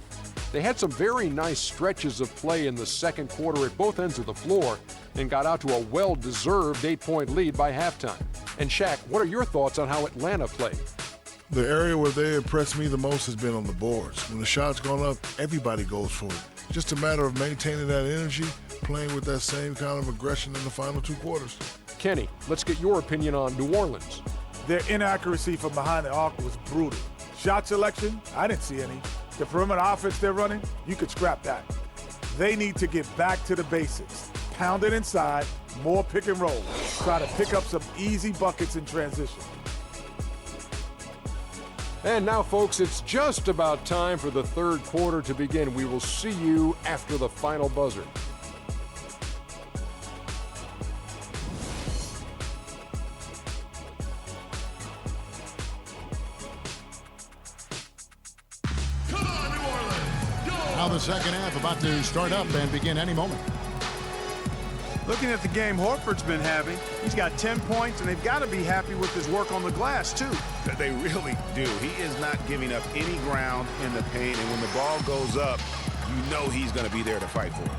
They had some very nice stretches of play in the second quarter at both ends of the floor and got out to a well-deserved 8-point lead by halftime. And Shaq, what are your thoughts on how Atlanta played? The area where they impressed me the most has been on the boards. When the shot's gone up, everybody goes for it. Just a matter of maintaining that energy, playing with that same kind of aggression in the final 2 quarters. Kenny, let's get your opinion on New Orleans. Their inaccuracy from behind the arc was brutal. Shot selection, I didn't see any. The perimeter offense they're running, you could scrap that. They need to get back to the basics. Pound it inside, more pick and roll. Try to pick up some easy buckets in transition. And now, folks, it's just about time for the third quarter to begin. We will see you after the final buzzer. Come on, New Orleans! Go! Now the second half about to start up and begin any moment. Looking at the game Horford's been having, he's got 10 points, and they've got to be happy with his work on the glass, too. They really do. He is not giving up any ground in the paint, and when the ball goes up, you know he's going to be there to fight for it.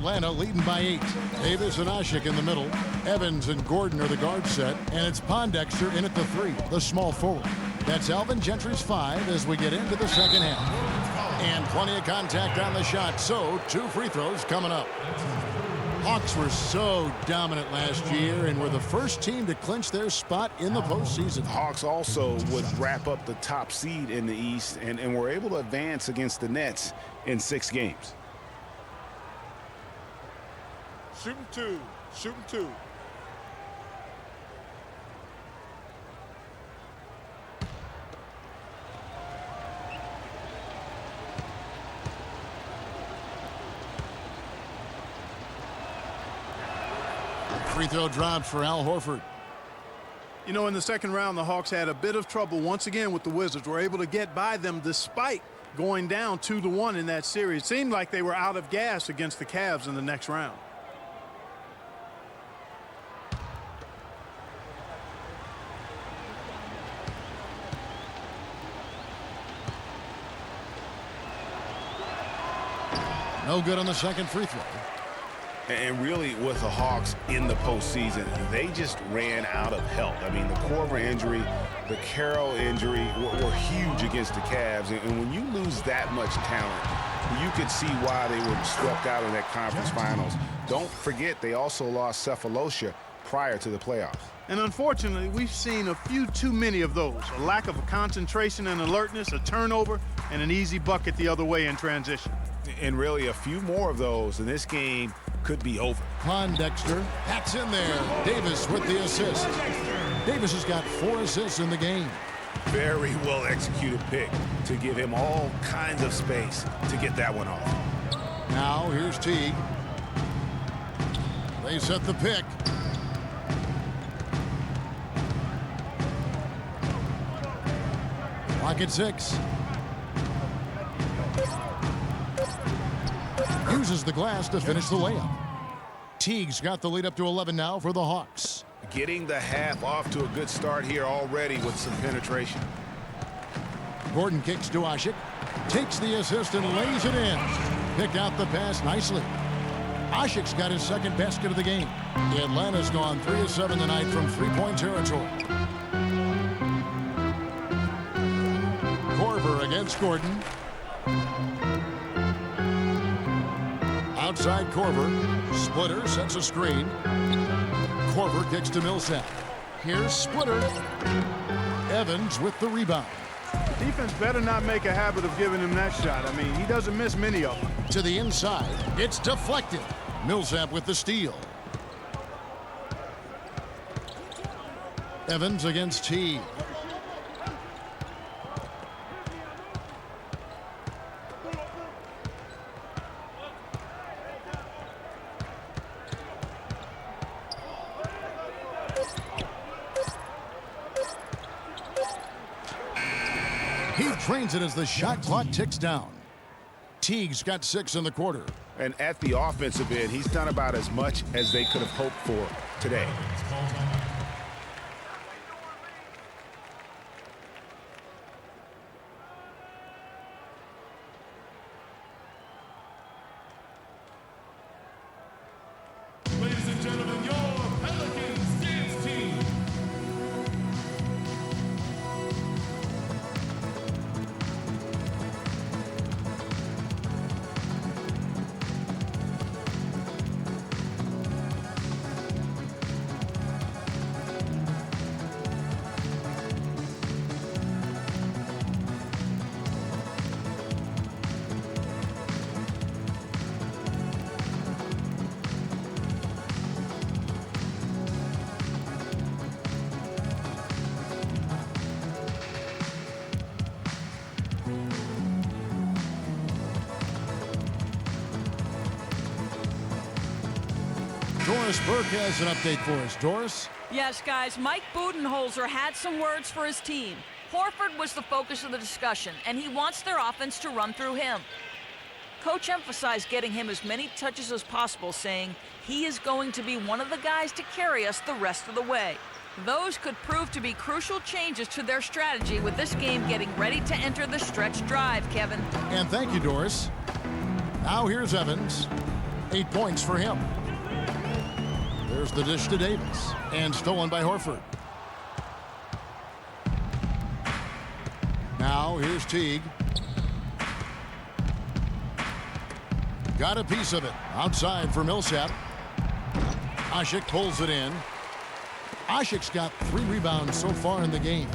Atlanta leading by 8. Davis and Ashik in the middle. Evans and Gordon are the guard set. And it's Pondexter in at the 3, the small forward. That's Alvin Gentry's 5 as we get into the second half. And plenty of contact on the shot, so 2 free throws coming up. Hawks were so dominant last year and were the first team to clinch their spot in the postseason. Hawks also would wrap up the top seed in the East and were able to advance against the Nets in 6 games. Shooting 2. Shooting 2. Free throw drops for Al Horford. You know, in the second round, the Hawks had a bit of trouble once again with the Wizards. Were able to get by them despite going down 2-1 in that series. It seemed like they were out of gas against the Cavs in the next round. No good on the second free throw. And really, with the Hawks in the postseason, they just ran out of help. I mean, the Korver injury, the Carroll injury were huge against the Cavs. And when you lose that much talent, you could see why they were swept out in that conference finals. Don't forget, they also lost Cephalosha prior to the playoffs. And unfortunately, we've seen a few too many of those. A lack of concentration and alertness, a turnover, and an easy bucket the other way in transition. And really, a few more of those, and this game could be over. Pondexter, that's in there. Davis with the assist. Davis has got 4 assists in the game. Very well executed pick to give him all kinds of space to get that one off. Now here's Teague. They set the pick. Clock at 6. Uses the glass to finish the layup. Teague's got the lead up to 11 now for the Hawks. Getting the half off to a good start here already with some penetration. Gordon kicks to Ashik. Takes the assist and lays it in. Picked out the pass nicely. Ashik's got his second basket of the game. Atlanta's gone 3 of 7 tonight from three-point territory. Korver against Gordon. Outside Korver. Splitter sets a screen. Korver kicks to Millsap. Here's Splitter. Evans with the rebound. Defense better not make a habit of giving him that shot. I mean, he doesn't miss many of them. To the inside. It's deflected. Millsap with the steal. Evans against Teague. He trains it as the shot clock ticks down. Teague's got 6 in the quarter. And at the offensive end, he's done about as much as they could have hoped for today. Ladies and gentlemen, your Pelicans dance team. Doris Burke has an update for us. Doris? Yes, guys, Mike Budenholzer had some words for his team. Horford was the focus of the discussion, and he wants their offense to run through him. Coach emphasized getting him as many touches as possible, saying he is going to be one of the guys to carry us the rest of the way. Those could prove to be crucial changes to their strategy with this game getting ready to enter the stretch drive, Kevin. And thank you, Doris. Now here's Evans. 8 points for him. There's the dish to Davis. And stolen by Horford. Now here's Teague. Got a piece of it. Outside for Millsap. Ashik pulls it in. Ashik's got 3 rebounds so far in the game.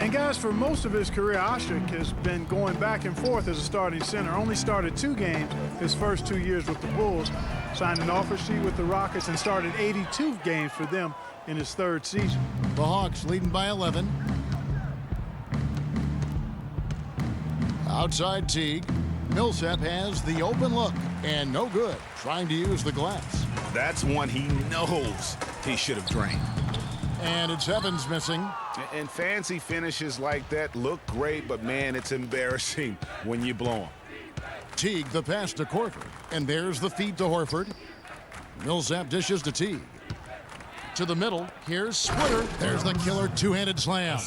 And guys, for most of his career, Ashik has been going back and forth as a starting center. Only started 2 games his first 2 years with the Bulls. Signed an offer sheet with the Rockets and started 82 games for them in his 3rd season. The Hawks leading by 11. Outside Teague. Millsap has the open look and no good. Trying to use the glass. That's one he knows he should have drained. And it's Evans missing. And fancy finishes like that look great, but man, it's embarrassing when you blow them. Teague the pass to Korver. And there's the feed to Horford. Millsap dishes to Teague. To the middle, here's Splitter. There's the killer 2-handed slam.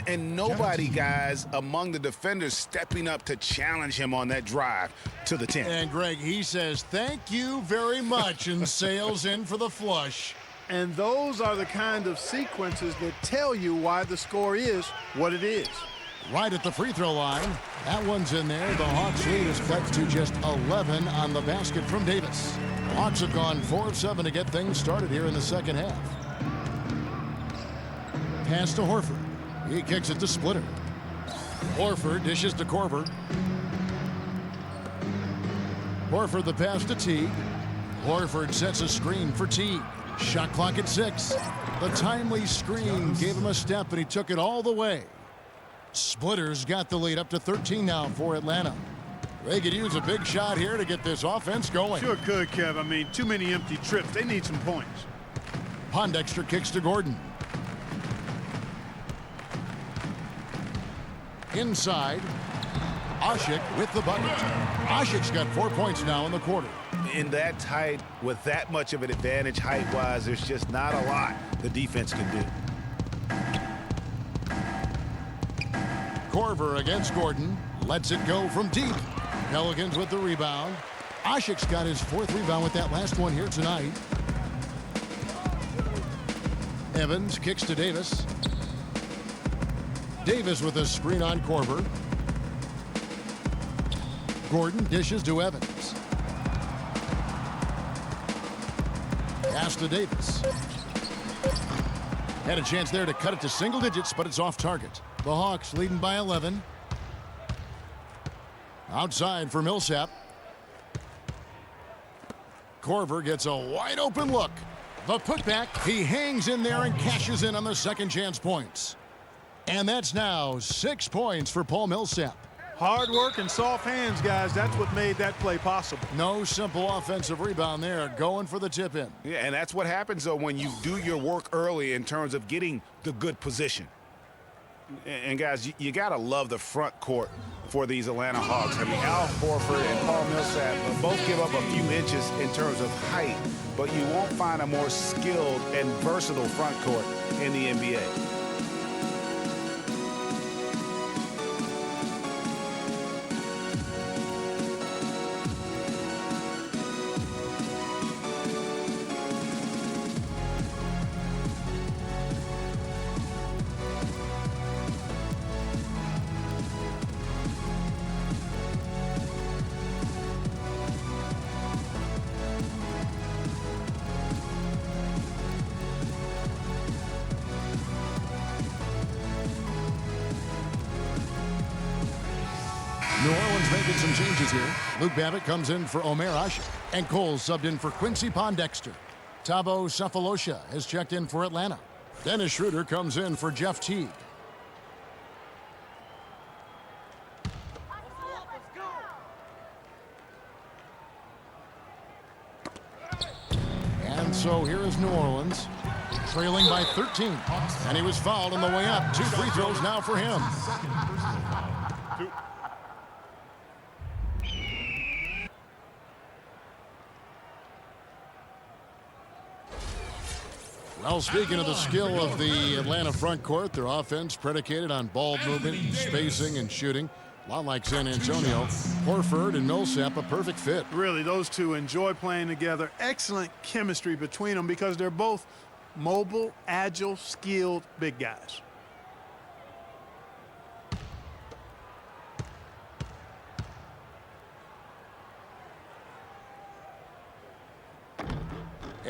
And nobody, guys, among the defenders stepping up to challenge him on that drive to the 10. And Greg, he says, thank you very much, and sails in for the flush. And those are the kind of sequences that tell you why the score is what it is. right at the free throw line. That one's in there. The Hawks lead is cut to just 11 on the basket from Davis. The Hawks have gone 4 of 7 to get things started here in the second half. Pass to Horford. He kicks it to Splitter. Horford dishes to Korver. Horford the pass to Teague. Horford sets a screen for Teague. Shot clock at 6. The timely screen gave him a step, and he took it all the way. Splitter's got the lead up to 13 now for Atlanta. They could use a big shot here to get this offense going. Sure could, Kev. I mean, too many empty trips. They need some points. Pondexter kicks to Gordon. Inside, Ashik with the bucket. Ashik's got 4 points now in the quarter. In that tight, with that much of an advantage height-wise, there's just not a lot the defense can do. Korver against Gordon. Lets it go from deep. Pelicans with the rebound. Ashik's got his 4th rebound with that last one here tonight. Evans kicks to Davis. Davis with a screen on Korver. Gordon dishes to Evans. Pass to Davis. Had a chance there to cut it to single digits, but it's off target. The Hawks leading by 11. Outside for Millsap. Korver gets a wide open look. The putback, he hangs in there and cashes in on the second chance points. And that's now 6 points for Paul Millsap. Hard work and soft hands, guys. That's what made that play possible. No simple offensive rebound there, going for the tip in. Yeah, and that's what happens, though, when you do your work early in terms of getting the good position. And guys, you got to love the front court for these Atlanta Hawks. I mean, Al Horford and Paul Millsap both give up a few inches in terms of height, but you won't find a more skilled and versatile front court in the NBA. New Orleans making some changes here. Luke Babbitt comes in for Omer Ashik, and Cole subbed in for Quincy Pondexter. Thabo Sefolosha has checked in for Atlanta. Dennis Schroeder comes in for Jeff Teague. And so here is New Orleans, trailing by 13. And he was fouled on the way up. 2 free throws now for him. Well, speaking of the skill of the Atlanta front court, their offense predicated on ball movement, spacing, and shooting. A lot like San Antonio. Horford and Millsap, a perfect fit. Really, those two enjoy playing together. Excellent chemistry between them because they're both mobile, agile, skilled big guys.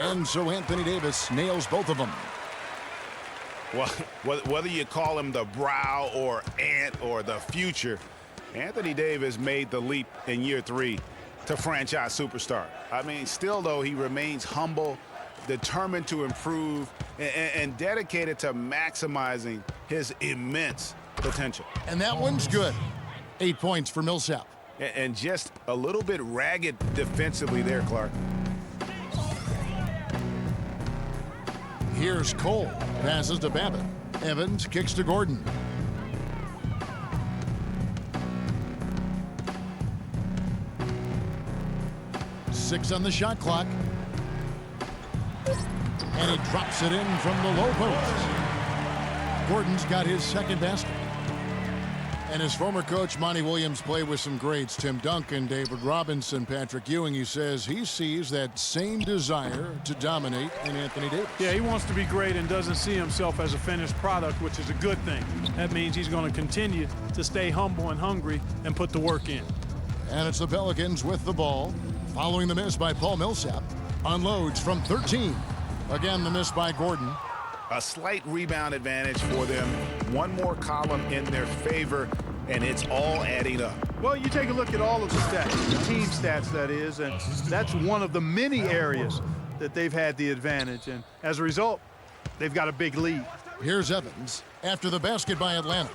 And so Anthony Davis nails both of them. Well, whether you call him the brow or ant or the future, Anthony Davis made the leap in year 3 to franchise superstar. I mean, still, though, he remains humble, determined to improve, and dedicated to maximizing his immense potential. And that one's good. 8 points for Millsap. And just a little bit ragged defensively there, Clark. Here's Cole. Passes to Babbitt. Evans kicks to Gordon. Six on the shot clock. And he drops it in from the low post. Gordon's got his second basket. And his former coach, Monty Williams, played with some greats. Tim Duncan, David Robinson, Patrick Ewing. He says he sees that same desire to dominate in Anthony Davis. Yeah, he wants to be great and doesn't see himself as a finished product, which is a good thing. That means he's going to continue to stay humble and hungry and put the work in. And it's the Pelicans with the ball. Following the miss by Paul Millsap. Unloads from 13. Again, the miss by Gordon. A slight rebound advantage for them. One more column in their favor, and it's all adding up. Well, you take a look at all of the stats, the team stats, that is, and that's one of the many areas that they've had the advantage. And as a result, they've got a big lead. Here's Evans after the basket by Atlanta.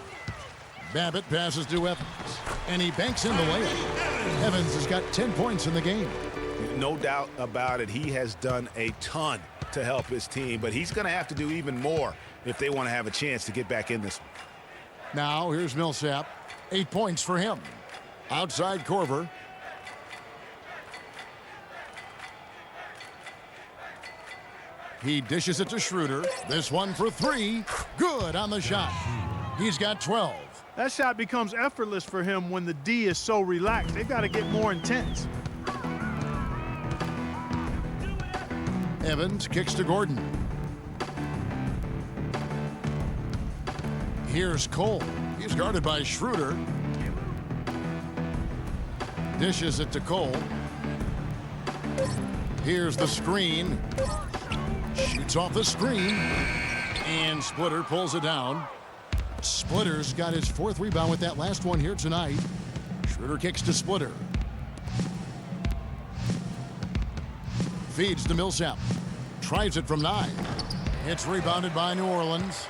Babbitt passes to Evans, and he banks in the layup. Evans has got 10 points in the game. No doubt about it. He has done a ton to help his team, but he's going to have to do even more if they want to have a chance to get back in this one. Now here's Millsap. 8 points for him. Outside Korver. He dishes it to Schroeder. This one for 3. Good on the shot. He's got 12. That shot becomes effortless for him when the D is so relaxed. They've got to get more intense. Evans kicks to Gordon. Here's Cole. He's guarded by Schroeder. Dishes it to Cole. Here's the screen. Shoots off the screen. And Splitter pulls it down. Splitter's got his 4th rebound with that last one here tonight. Schroeder kicks to Splitter. Feeds to Millsap. Tries it from 9. It's rebounded by New Orleans.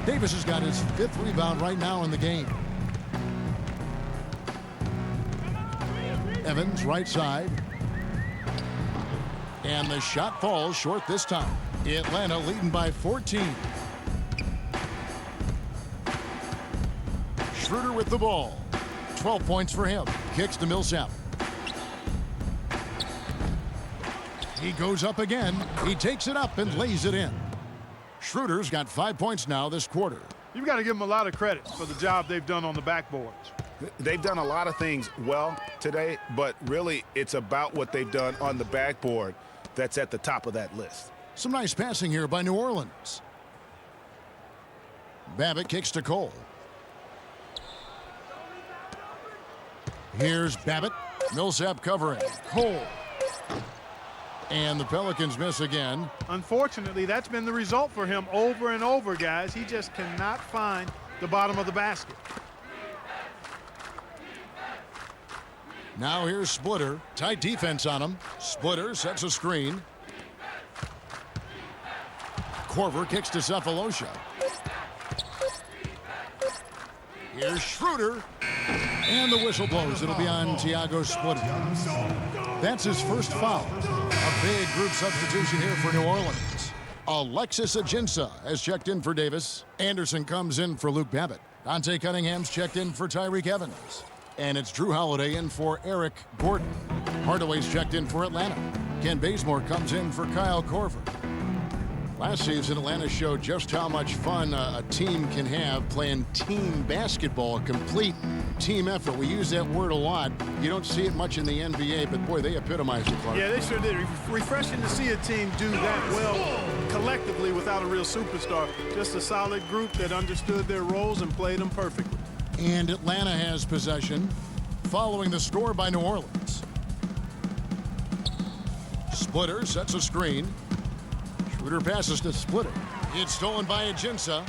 Davis has got his 5th rebound right now in the game. Evans right side. And the shot falls short this time. Atlanta leading by 14. Schroeder with the ball. 12 points for him. Kicks to Millsap. He goes up again. He takes it up and lays it in. Schroeder's got 5 points now this quarter. You've got to give them a lot of credit for the job they've done on the backboards. They've done a lot of things well today, but really it's about what they've done on the backboard that's at the top of that list. Some nice passing here by New Orleans. Babbitt kicks to Cole. Here's Babbitt. Millsap covering. Cole. And the Pelicans miss again. Unfortunately, that's been the result for him over and over, guys. He just cannot find the bottom of the basket. Now here's Splitter. Tight defense on him. Splitter sets a screen. Korver kicks to Cephalosha. Here's Schroeder. And the whistle blows. It'll be on Thiago Splitter. That's his first foul. A big group substitution here for New Orleans. Alexis Ajinça has checked in for Davis. Anderson comes in for Luke Babbitt. Dante Cunningham's checked in for Tyreek Evans. And it's Drew Holiday in for Eric Gordon. Hardaway's checked in for Atlanta. Ken Bazemore comes in for Kyle Korver. Last season, Atlanta showed just how much fun a team can have playing team basketball, a complete team effort. We use that word a lot. You don't see it much in the NBA, but boy, they epitomize it, Clark. Yeah, they sure did. Refreshing to see a team do that well collectively without a real superstar. Just a solid group that understood their roles and played them perfectly. And Atlanta has possession following the score by New Orleans. Splitter sets a screen. Schroeder passes to Splitter. It's stolen by Ajinça.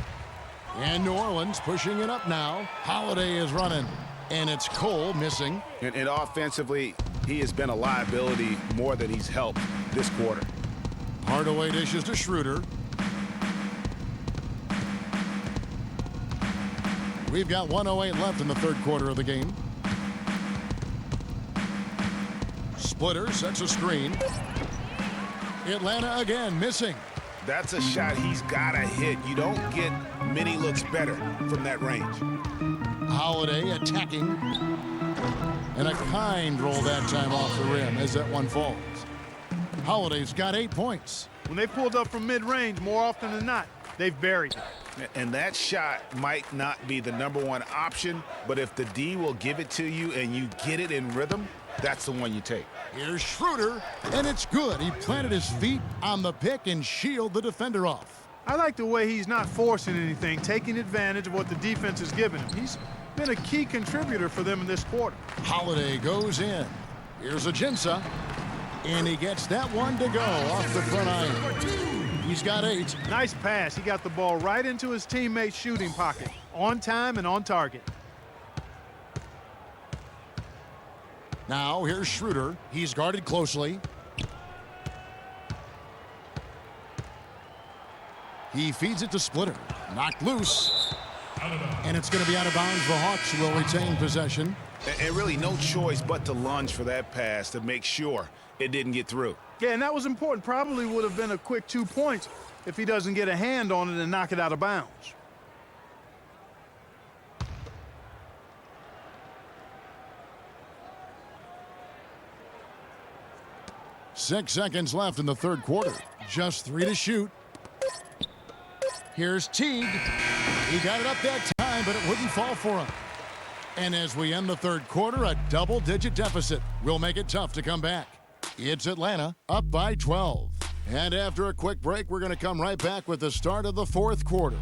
And New Orleans pushing it up now. Holiday is running. And it's Cole missing. And offensively, he has been a liability more than he's helped this quarter. Hardaway dishes to Schroeder. We've got 1:08 left in the third quarter of the game. Splitter sets a screen. Atlanta again missing. That's a shot he's got to hit. You don't get many looks better from that range. Holiday attacking. And a kind roll that time off the rim as that one falls. Holiday's got 8 points. When they pulled up from mid-range, more often than not, they've buried it. And that shot might not be the #1 option, but if the D will give it to you and you get it in rhythm, that's the one you take. Here's Schroeder, and it's good. He planted his feet on the pick and shielded the defender off. I like the way he's not forcing anything, taking advantage of what the defense is giving him. He's been a key contributor for them in this quarter. Holiday goes in. Here's Ajinça, and he gets that one to go off the front iron. He's got 8. Nice pass. He got the ball right into his teammate's shooting pocket. On time and on target. Now here's Schroeder. He's guarded closely. He feeds it to Splitter. Knocked loose. And it's going to be out of bounds. The Hawks will retain possession. And really no choice but to lunge for that pass to make sure it didn't get through. Yeah, and that was important. Probably would have been a quick 2 points if he doesn't get a hand on it and knock it out of bounds. Six seconds left in the third quarter. Just 3 to shoot. Here's Teague. He got it up that time, but it wouldn't fall for him. And as we end the third quarter, a double-digit deficit will make it tough to come back. It's Atlanta up by 12. And after a quick break, we're going to come right back with the start of the fourth quarter.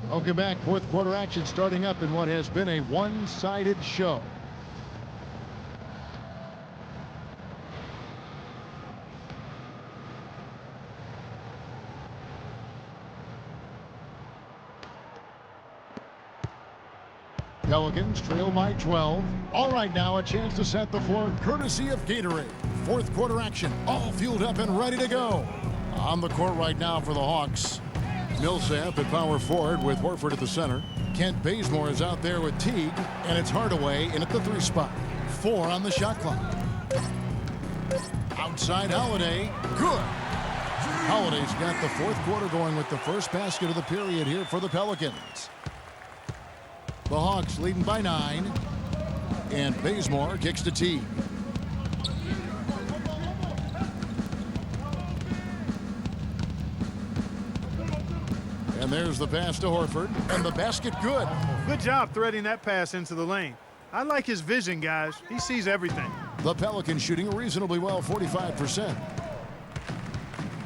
Welcome back. Fourth quarter action starting up in what has been a one-sided show. Pelicans trail by 12. All right, now a chance to set the floor courtesy of Gatorade. Fourth quarter action, all fueled up and ready to go. On the court right now for the Hawks. Millsap at power forward with Horford at the center. Kent Bazemore is out there with Teague, and it's Hardaway in at the 3 spot. 4 on the shot clock. Outside Holiday, good. Holiday's got the fourth quarter going with the first basket of the period here for the Pelicans. The Hawks leading by 9, and Bazemore kicks to Teague. And there's the pass to Horford, and the basket good. Good job threading that pass into the lane. I like his vision, guys. He sees everything. The Pelicans shooting reasonably well, 45%.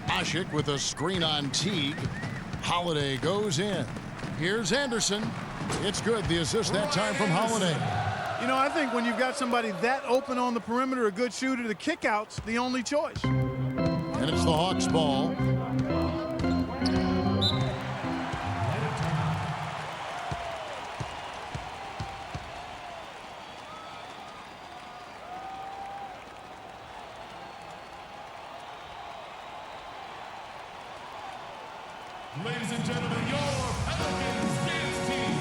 Asik with a screen on Teague. Holiday goes in. Here's Anderson. It's good. The assist that time from Holiday. You know, I think when you've got somebody that open on the perimeter, a good shooter, the kickout's the only choice. And it's the Hawks' ball. Ladies and gentlemen, your Pelicans dance team.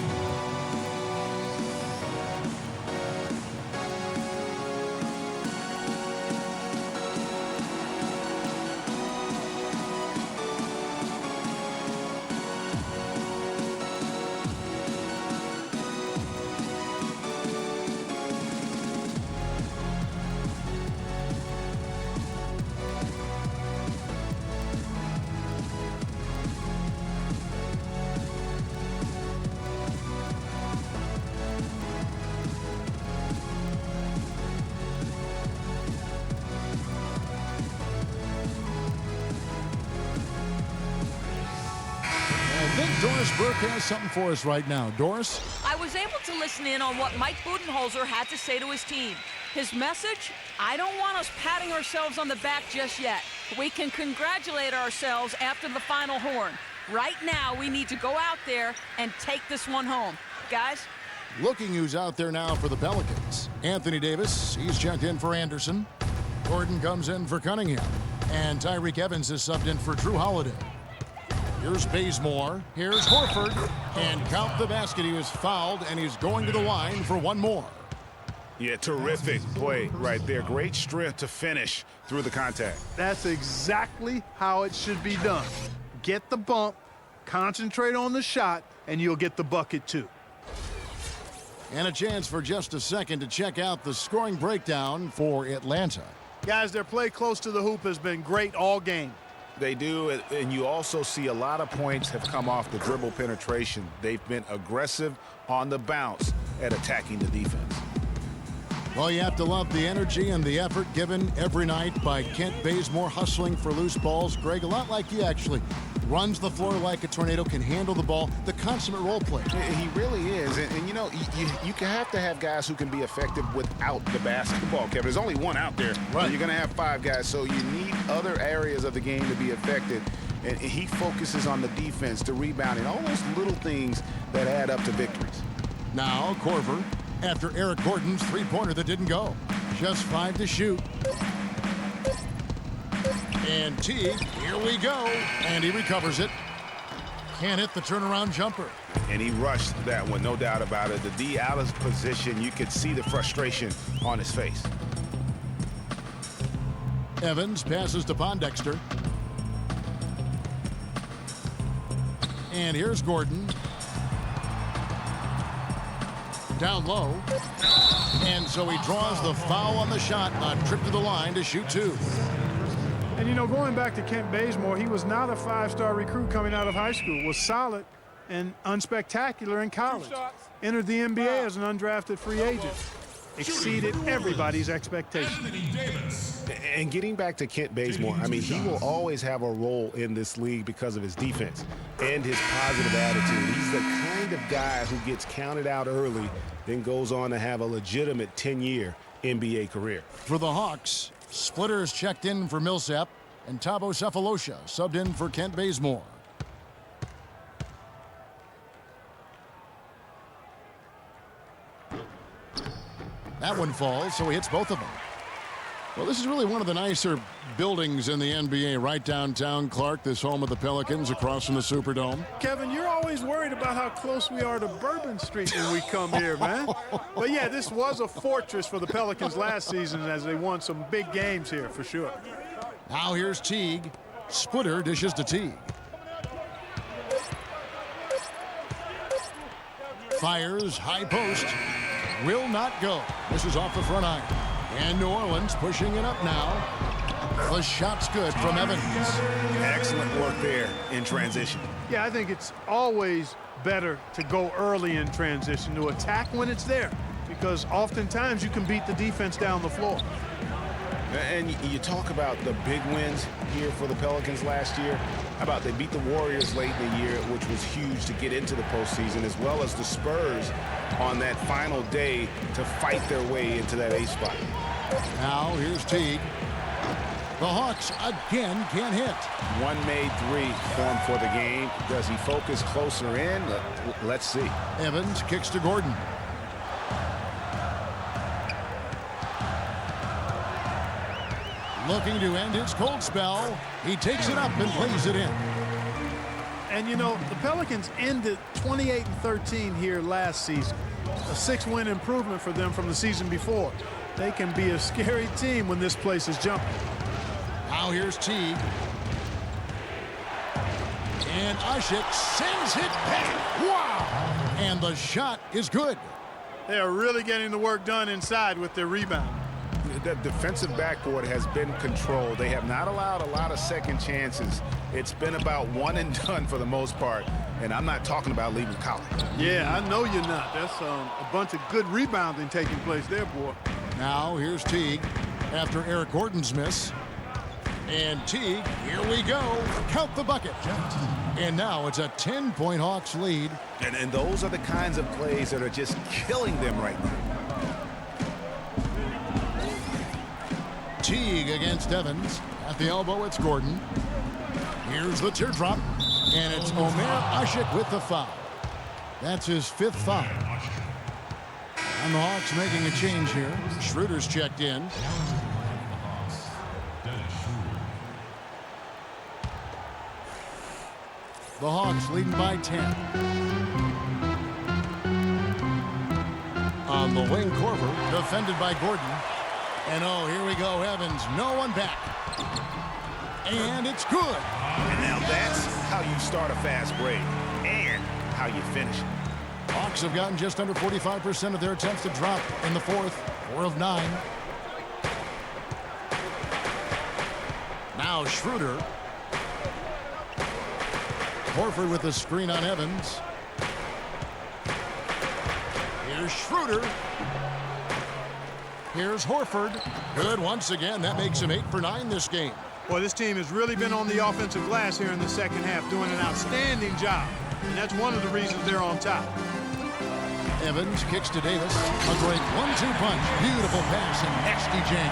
I think Doris Burke has something for us right now. Doris? I was able to listen in on what Mike Budenholzer had to say to his team. His message, I don't want us patting ourselves on the back just yet. We can congratulate ourselves after the final horn. Right now, we need to go out there and take this one home. Guys? Looking who's out there now for the Pelicans. Anthony Davis, he's checked in for Anderson. Gordon comes in for Cunningham. And Tyreek Evans is subbed in for Drew Holiday. Here's Bazemore. Here's Horford. And count the basket. He was fouled, and he's going to the line for one more. Yeah, terrific play right there. Great strength to finish through the contact. That's exactly how it should be done. get the bump, concentrate on the shot, and you'll get the bucket too. And a chance for just a second to check out the scoring breakdown for Atlanta. Guys, their play close to the hoop has been great all game. They do, and you also see a lot of points have come off the dribble penetration. They've been aggressive on the bounce at attacking the defense. Well, you have to love the energy and the effort given every night by Kent Bazemore, hustling for loose balls. Greg, a lot like you, actually. Runs the floor like a tornado, can handle the ball, the consummate role player. He really is. And you know, you have to have guys who can be effective without the basketball, Kevin. There's only one out there. Right. You're going to have 5 guys, so you need other areas of the game to be effective. And he focuses on the defense, the rebounding, all those little things that add up to victories. Now, Corver, after Eric Gordon's three-pointer that didn't go. Just 5 to shoot. And Teague, here we go. And he recovers it. Can't hit the turnaround jumper. And he rushed that one, no doubt about it. The D out of position, you could see the frustration on his face. Evans passes to Pondexter. And here's Gordon. Down low. And so he draws the foul on the shot, a trip to the line to shoot 2. And, you know, going back to Kent Bazemore, he was not a 5-star recruit coming out of high school. Was solid and unspectacular in college. Entered the NBA as an undrafted free agent. Exceeded everybody's expectations. And getting back to Kent Bazemore, I mean, he will always have a role in this league because of his defense and his positive attitude. He's the kind of guy who gets counted out early, then goes on to have a legitimate 10-year NBA career. For the Hawks, Splitters checked in for Millsap, and Thabo Cephalosha subbed in for Kent Bazemore. That one falls, so he hits both of them. Well, this is really one of the nicer buildings in the NBA, right downtown Clark, this home of the Pelicans across from the Superdome. Kevin, you're always worried about how close we are to Bourbon Street when we come here, man. But, yeah, this was a fortress for the Pelicans last season as they won some big games here, for sure. Now here's Teague. Splitter dishes to Teague. Fires, high post. Will not go. This is off the front iron. And New Orleans pushing it up now. The shot's good from Evans. Excellent work there in transition. Yeah, I think it's always better to go early in transition, to attack when it's there, because oftentimes you can beat the defense down the floor. And you talk about the big wins here for the Pelicans last year. How about they beat the Warriors late in the year, which was huge to get into the postseason, as well as the Spurs on that final day to fight their way into that 8th spot. Now here's Teague. The Hawks again can't hit. One made 3 for him for the game. Does he focus closer in? Let's see. Evans kicks to Gordon. Looking to end his cold spell. He takes it up and plays it in. And, you know, the Pelicans ended 28-13 here last season. A 6-win improvement for them from the season before. They can be a scary team when this place is jumping. Now here's Teague. And Ashik sends it back. Wow! And the shot is good. They are really getting the work done inside with their rebound. The defensive backboard has been controlled. They have not allowed a lot of second chances. It's been about one and done for the most part. And I'm not talking about leaving college. Yeah, I know you're not. That's a bunch of good rebounding taking place there, boy. Now here's Teague after Eric Gordon's miss. And Teague, here we go. Count the bucket. And now it's a 10-point Hawks lead. And those are the kinds of plays that are just killing them right now. Teague against Evans. At the elbow, it's Gordon. Here's the teardrop. And it's Omer Ashik with the foul. That's his 5th foul. And the Hawks making a change here. Schroeder's checked in. The Hawks leading by 10. On the wing, Corver, defended by Gordon. And oh, here we go, Evans. No one back. And it's good. And now that's how you start a fast break and how you finish it. Hawks have gotten just under 45% of their attempts to drop in the fourth, 4 of 9. Now Schroeder. Horford with the screen on Evans. Here's Schroeder. Here's Horford. Good once again. That makes him 8 for 9 this game. Well, this team has really been on the offensive glass here in the second half, doing an outstanding job. And that's one of the reasons they're on top. Evans kicks to Davis. A great 1-2 punch. Beautiful pass and nasty jam.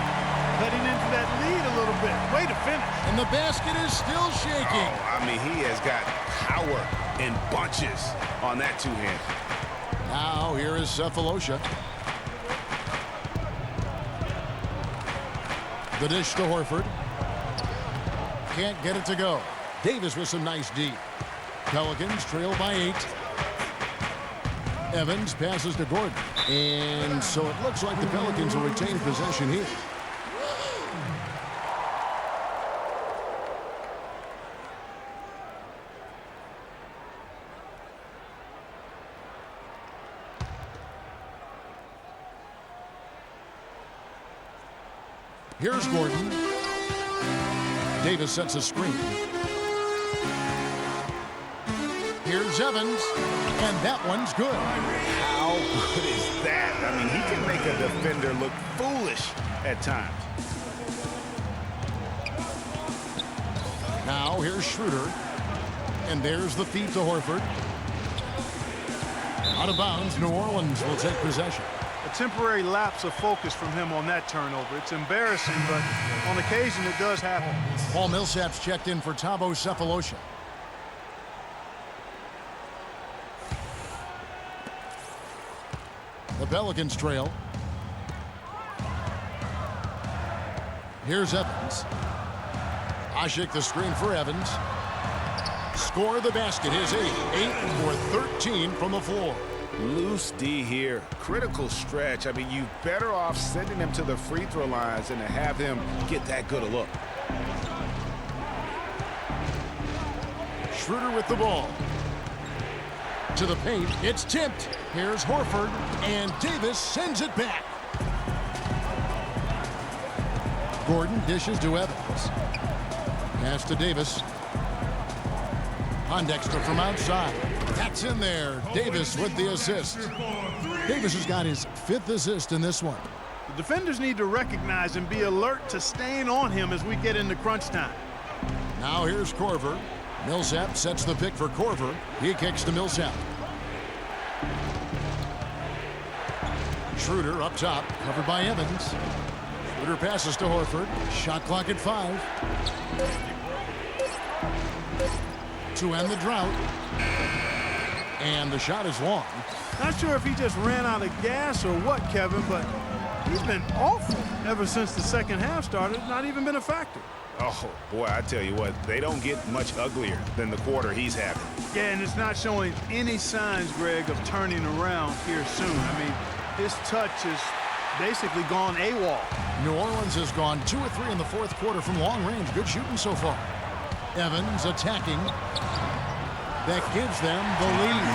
Cutting into that lead a little bit. Way to finish. And the basket is still shaking. Oh, I mean, he has got power in bunches on that two-hand. Now here is Cephalosha. The dish to Horford. Can't get it to go. Davis with some nice D. Pelicans trail by 8. Evans passes to Gordon. And so it looks like the Pelicans will retain possession here. Here's Gordon. Davis sets a screen. Here's Evans, and that one's good. How good is that? I mean, he can make a defender look foolish at times. Now here's Schroeder, and there's the feed to Horford. Out of bounds, New Orleans will take possession. A temporary lapse of focus from him on that turnover. It's embarrassing, but on occasion it does happen. Paul Millsap's checked in for Thabo Cephalosha. The Pelicans trail. Here's Evans. Asik the screen for Evans. Score the basket. His 8 for 13 from the floor. Loose D here. Critical stretch. I mean, you better off sending him to the free throw lines than to have him get that good a look. Schroeder with the ball. To the paint. It's tipped. Here's Horford. And Davis sends it back. Gordon dishes to Evans. Pass to Davis. Pondexter from outside. That's in there. Davis with the assist. Davis has got his 5th assist in this one. The defenders need to recognize and be alert to staying on him as we get into crunch time. Now here's Korver. Millsap sets the pick for Korver. He kicks to Millsap. Schroeder up top, covered by Evans. Schroeder passes to Horford. Shot clock at 5. To end the drought. And the shot is long. Not sure if he just ran out of gas or what, Kevin, but he's been awful ever since the second half started. Not even been a factor. Oh, boy, I tell you what, they don't get much uglier than the quarter he's having. Yeah, and it's not showing any signs, Greg, of turning around here soon. I mean, his touch is basically gone AWOL. New Orleans has gone 2 of 3 in the fourth quarter from long range. Good shooting so far. Evans attacking. That gives them the lead.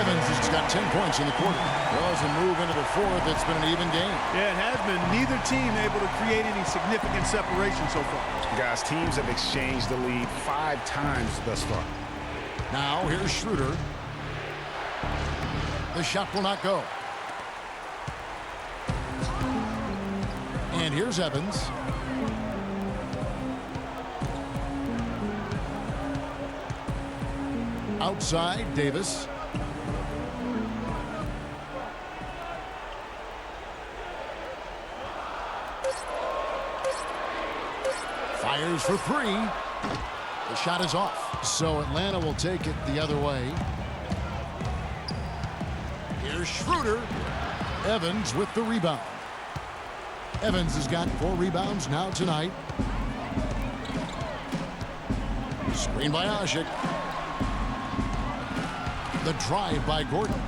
Evans has got 10 points in the quarter. Well, as we move into the fourth, it's been an even game. Yeah, it has been. Neither team able to create any significant separation so far. Guys, teams have exchanged the lead 5 times thus far. Now, here's Schroeder. The shot will not go. And here's Evans. Outside, Davis. Fires for 3. The shot is off. So Atlanta will take it the other way. Here's Schroeder. Evans with the rebound. Evans has got 4 rebounds now tonight. Screen by Asik. The drive by Gordon.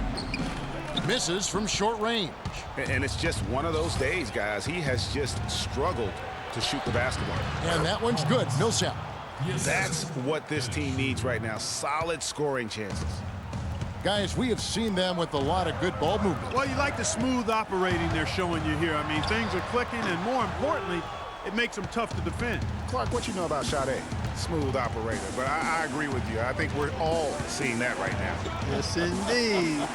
Misses from short range. And it's just one of those days, guys. He has just struggled to shoot the basketball. And that one's good. Millsap. That's what this team needs right now. Solid scoring chances. Guys, we have seen them with a lot of good ball movement. Well, you like the smooth operating they're showing you here. I mean, things are clicking, and more importantly, it makes them tough to defend. Clark, what you know about Sade? Smooth operator, but I agree with you. I think we're all seeing that right now. Yes, indeed.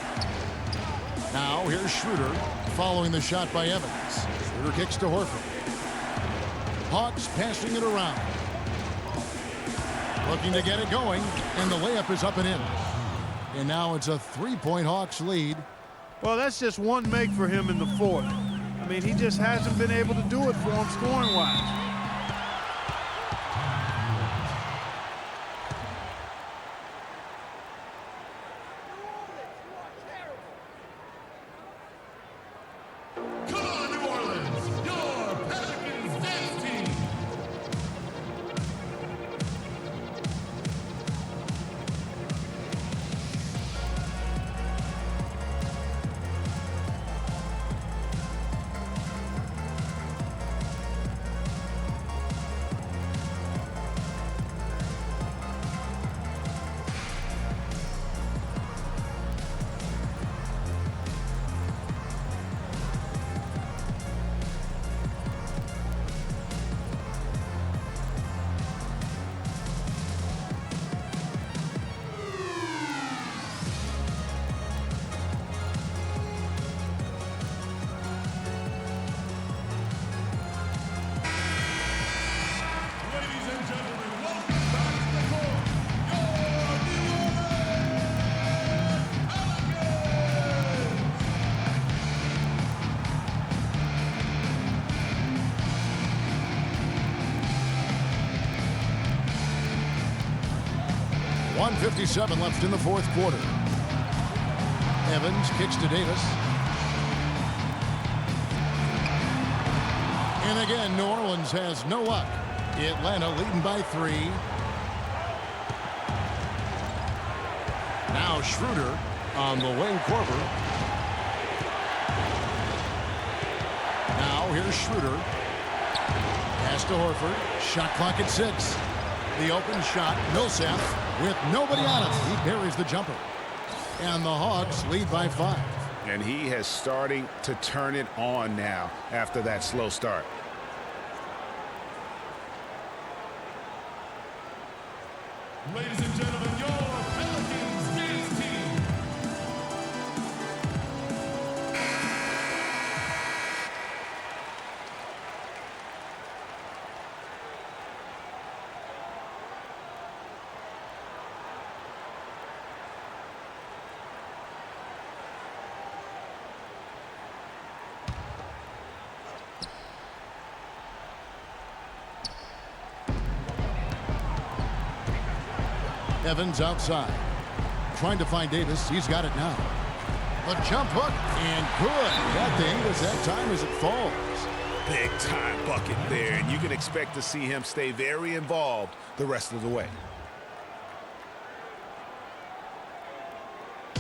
Now here's Schroeder following the shot by Evans. Schroeder kicks to Horford. Hawks passing it around. Looking to get it going, and the layup is up and in. And now it's a three-point Hawks lead. Well, that's just one make for him in the fourth. I mean, he just hasn't been able to do it for him scoring-wise. Come on, New Orleans, your Pelicans dance team. Ladies and gentlemen, welcome back to the court, your New Orleans Pelicans. 1:57 left in the fourth quarter. Evans kicks to Davis. And again, New Orleans has no luck. Atlanta leading by 3. Now Schroeder on the wing. Korver. Now here's Schroeder. Pass to Horford. Shot clock at 6. The open shot. Millsap with nobody on it. He buries the jumper. And the Hawks lead by 5. And he has starting to turn it on now after that slow start. Ladies and gentlemen, your Pelicans dance team. Evans outside. Trying to find Davis. He's got it now. A jump hook and good. That thing is that time as it falls. Big time bucket there, and you can expect to see him stay very involved the rest of the way.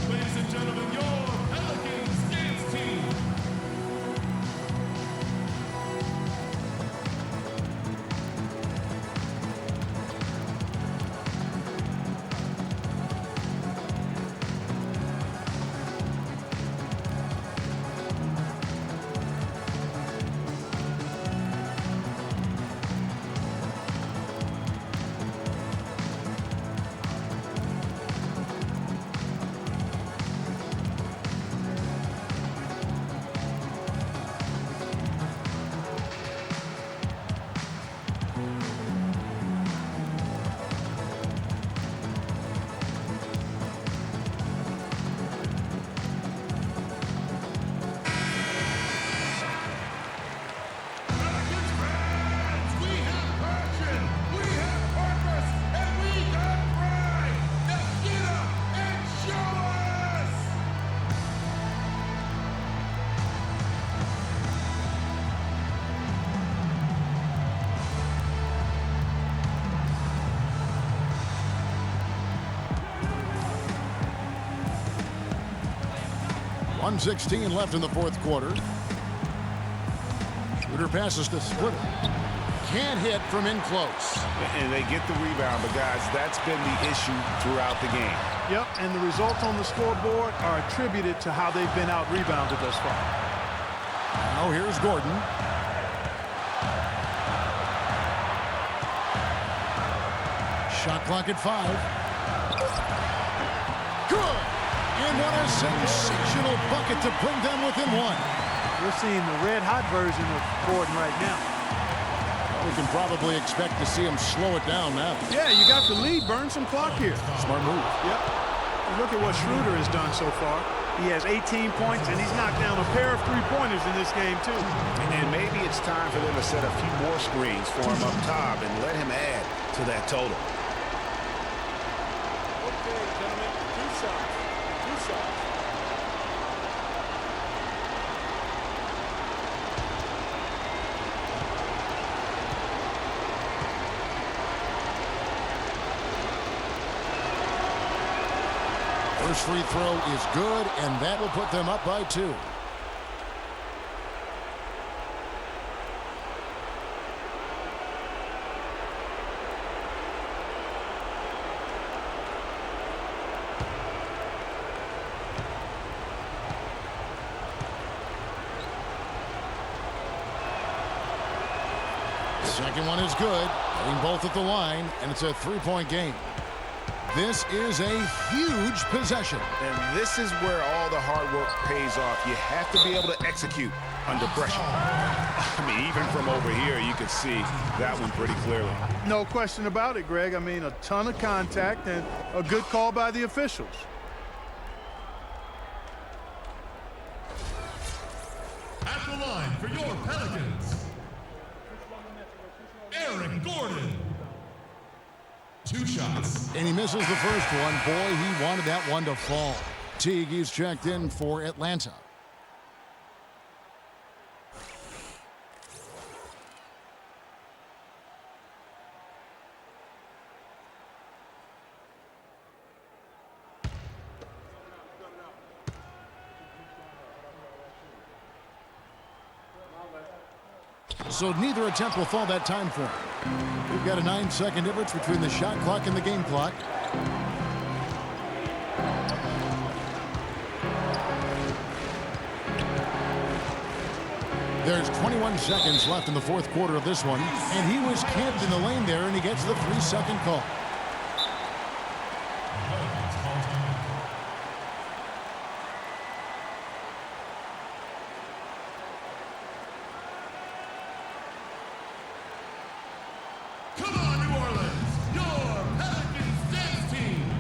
Ladies and gentlemen, your Pelicans dance team. Pelicans fans, we have passion, we have purpose, and we got pride. Now get up and show us. .116 left in the fourth quarter. Schroeder passes to Splitter. Can't hit from in close. And they get the rebound, but guys, that's been the issue throughout the game. Yep, and the results on the scoreboard are attributed to how they've been out-rebounded thus far. Now here's Gordon. Shot clock at 5. Good! And what a sensational bucket to bring them within 1. We're seeing the red-hot version of Gordon right now. We can probably expect to see him slow it down now. Yeah, you got the lead. Burn some clock here. Smart move. Yep. And look at what Schroeder has done so far. He has 18 points, and he's knocked down a pair of three-pointers in this game, too. And maybe it's time for them to set a few more screens for him up top and let him add to that total. Okay, gentlemen, 2 shots. 2 shots. First free throw is good, and that will put them up by 2. Second one is good. Hitting both at the line, and it's a 3-point game. This is a huge possession. And this is where all the hard work pays off. You have to be able to execute under pressure. I mean, even from over here, you can see that one pretty clearly. No question about it, Greg. I mean, a ton of contact and a good call by the officials. At the line for your Pelicans, Aaron Gordon. 2 shots. And he misses the first one. Boy, he wanted that one to fall. Teague, he's checked in for Atlanta. So neither attempt will fall that time for him. We've got a 9-second difference between the shot clock and the game clock. There's 21 seconds left in the fourth quarter of this one, and he was camped in the lane there, and he gets the 3-second call. Come on, New Orleans, your Pelicans dance team.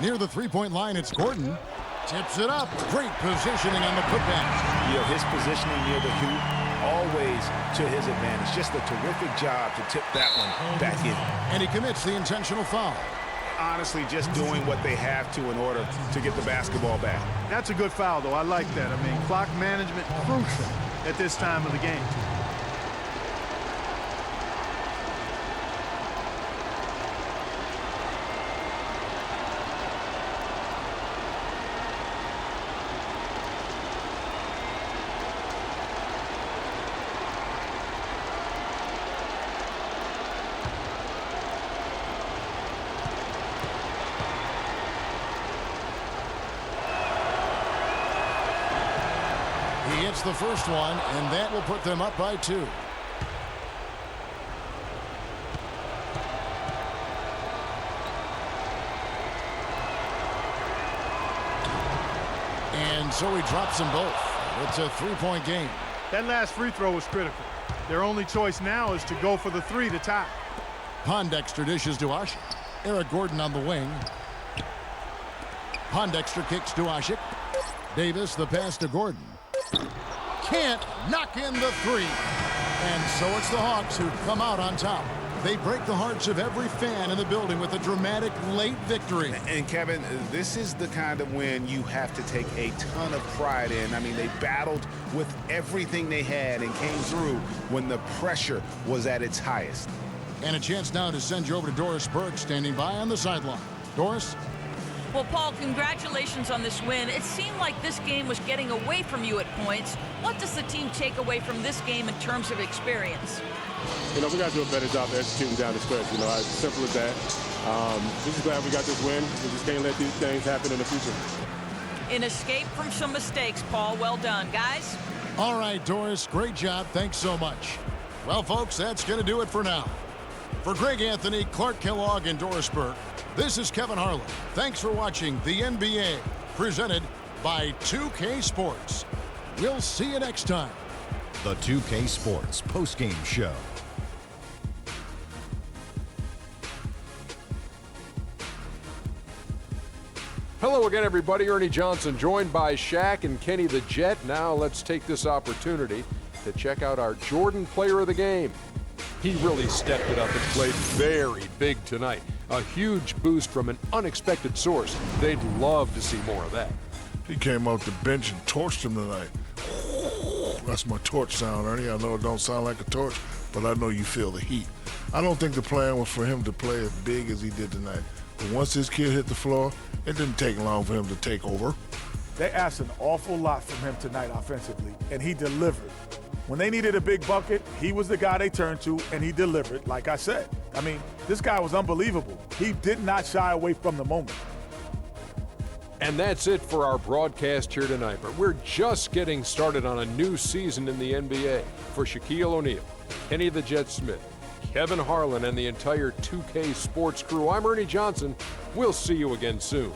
Near the three-point line, it's Gordon. Tips it up. Great positioning on the putback. You know, his positioning near the hoop, always to his advantage. Just a terrific job to tip that one back in. And he commits the intentional foul. Honestly, just doing what they have to in order to get the basketball back. That's a good foul, though. I like that. I mean, clock management crucial at this time of the game. He hits the first one, and that will put them up by 2. And so he drops them both. It's a 3-point game. That last free throw was critical. Their only choice now is to go for the 3 to tie. Pondexter dishes to Ashik. Eric Gordon on the wing. Pondexter kicks to Ashik. Davis, the pass to Gordon. Can't knock in the 3. And so it's the Hawks who come out on top. They break the hearts of every fan in the building with a dramatic late victory. And Kevin, this is the kind of win you have to take a ton of pride in. I mean, they battled with everything they had and came through when the pressure was at its highest. And a chance now to send you over to Doris Burke, standing by on the sideline. Doris? Well, Paul, congratulations on this win. It seemed like this game was getting away from you at points. What does the team take away from this game in terms of experience? You know, we got to do a better job executing down the stretch. You know, as simple as that. Just glad we got this win. We just can't let these things happen in the future. An escape from some mistakes, Paul. Well done, guys. All right, Doris, great job. Thanks so much. Well, folks, that's going to do it for now. For Greg Anthony, Clark Kellogg, and Doris Burke, this is Kevin Harlan. Thanks for watching the NBA, presented by 2K Sports. We'll see you next time. The 2K Sports postgame show. Hello again, everybody. Ernie Johnson, joined by Shaq and Kenny the Jet. Now let's take this opportunity to check out our Jordan Player of the Game. He really stepped it up and played very big tonight. A huge boost from an unexpected source. They'd love to see more of that. He came off the bench and torched him tonight. That's my torch sound, Ernie. I know it don't sound like a torch, but I know you feel the heat. I don't think the plan was for him to play as big as he did tonight. But once this kid hit the floor, it didn't take long for him to take over. They asked an awful lot from him tonight offensively, and he delivered. When they needed a big bucket, he was the guy they turned to, and he delivered, like I said. I mean, this guy was unbelievable. He did not shy away from the moment. And that's it for our broadcast here tonight. But we're just getting started on a new season in the NBA. For Shaquille O'Neal, Kenny the Jet Smith, Kevin Harlan, and the entire 2K Sports crew, I'm Ernie Johnson. We'll see you again soon.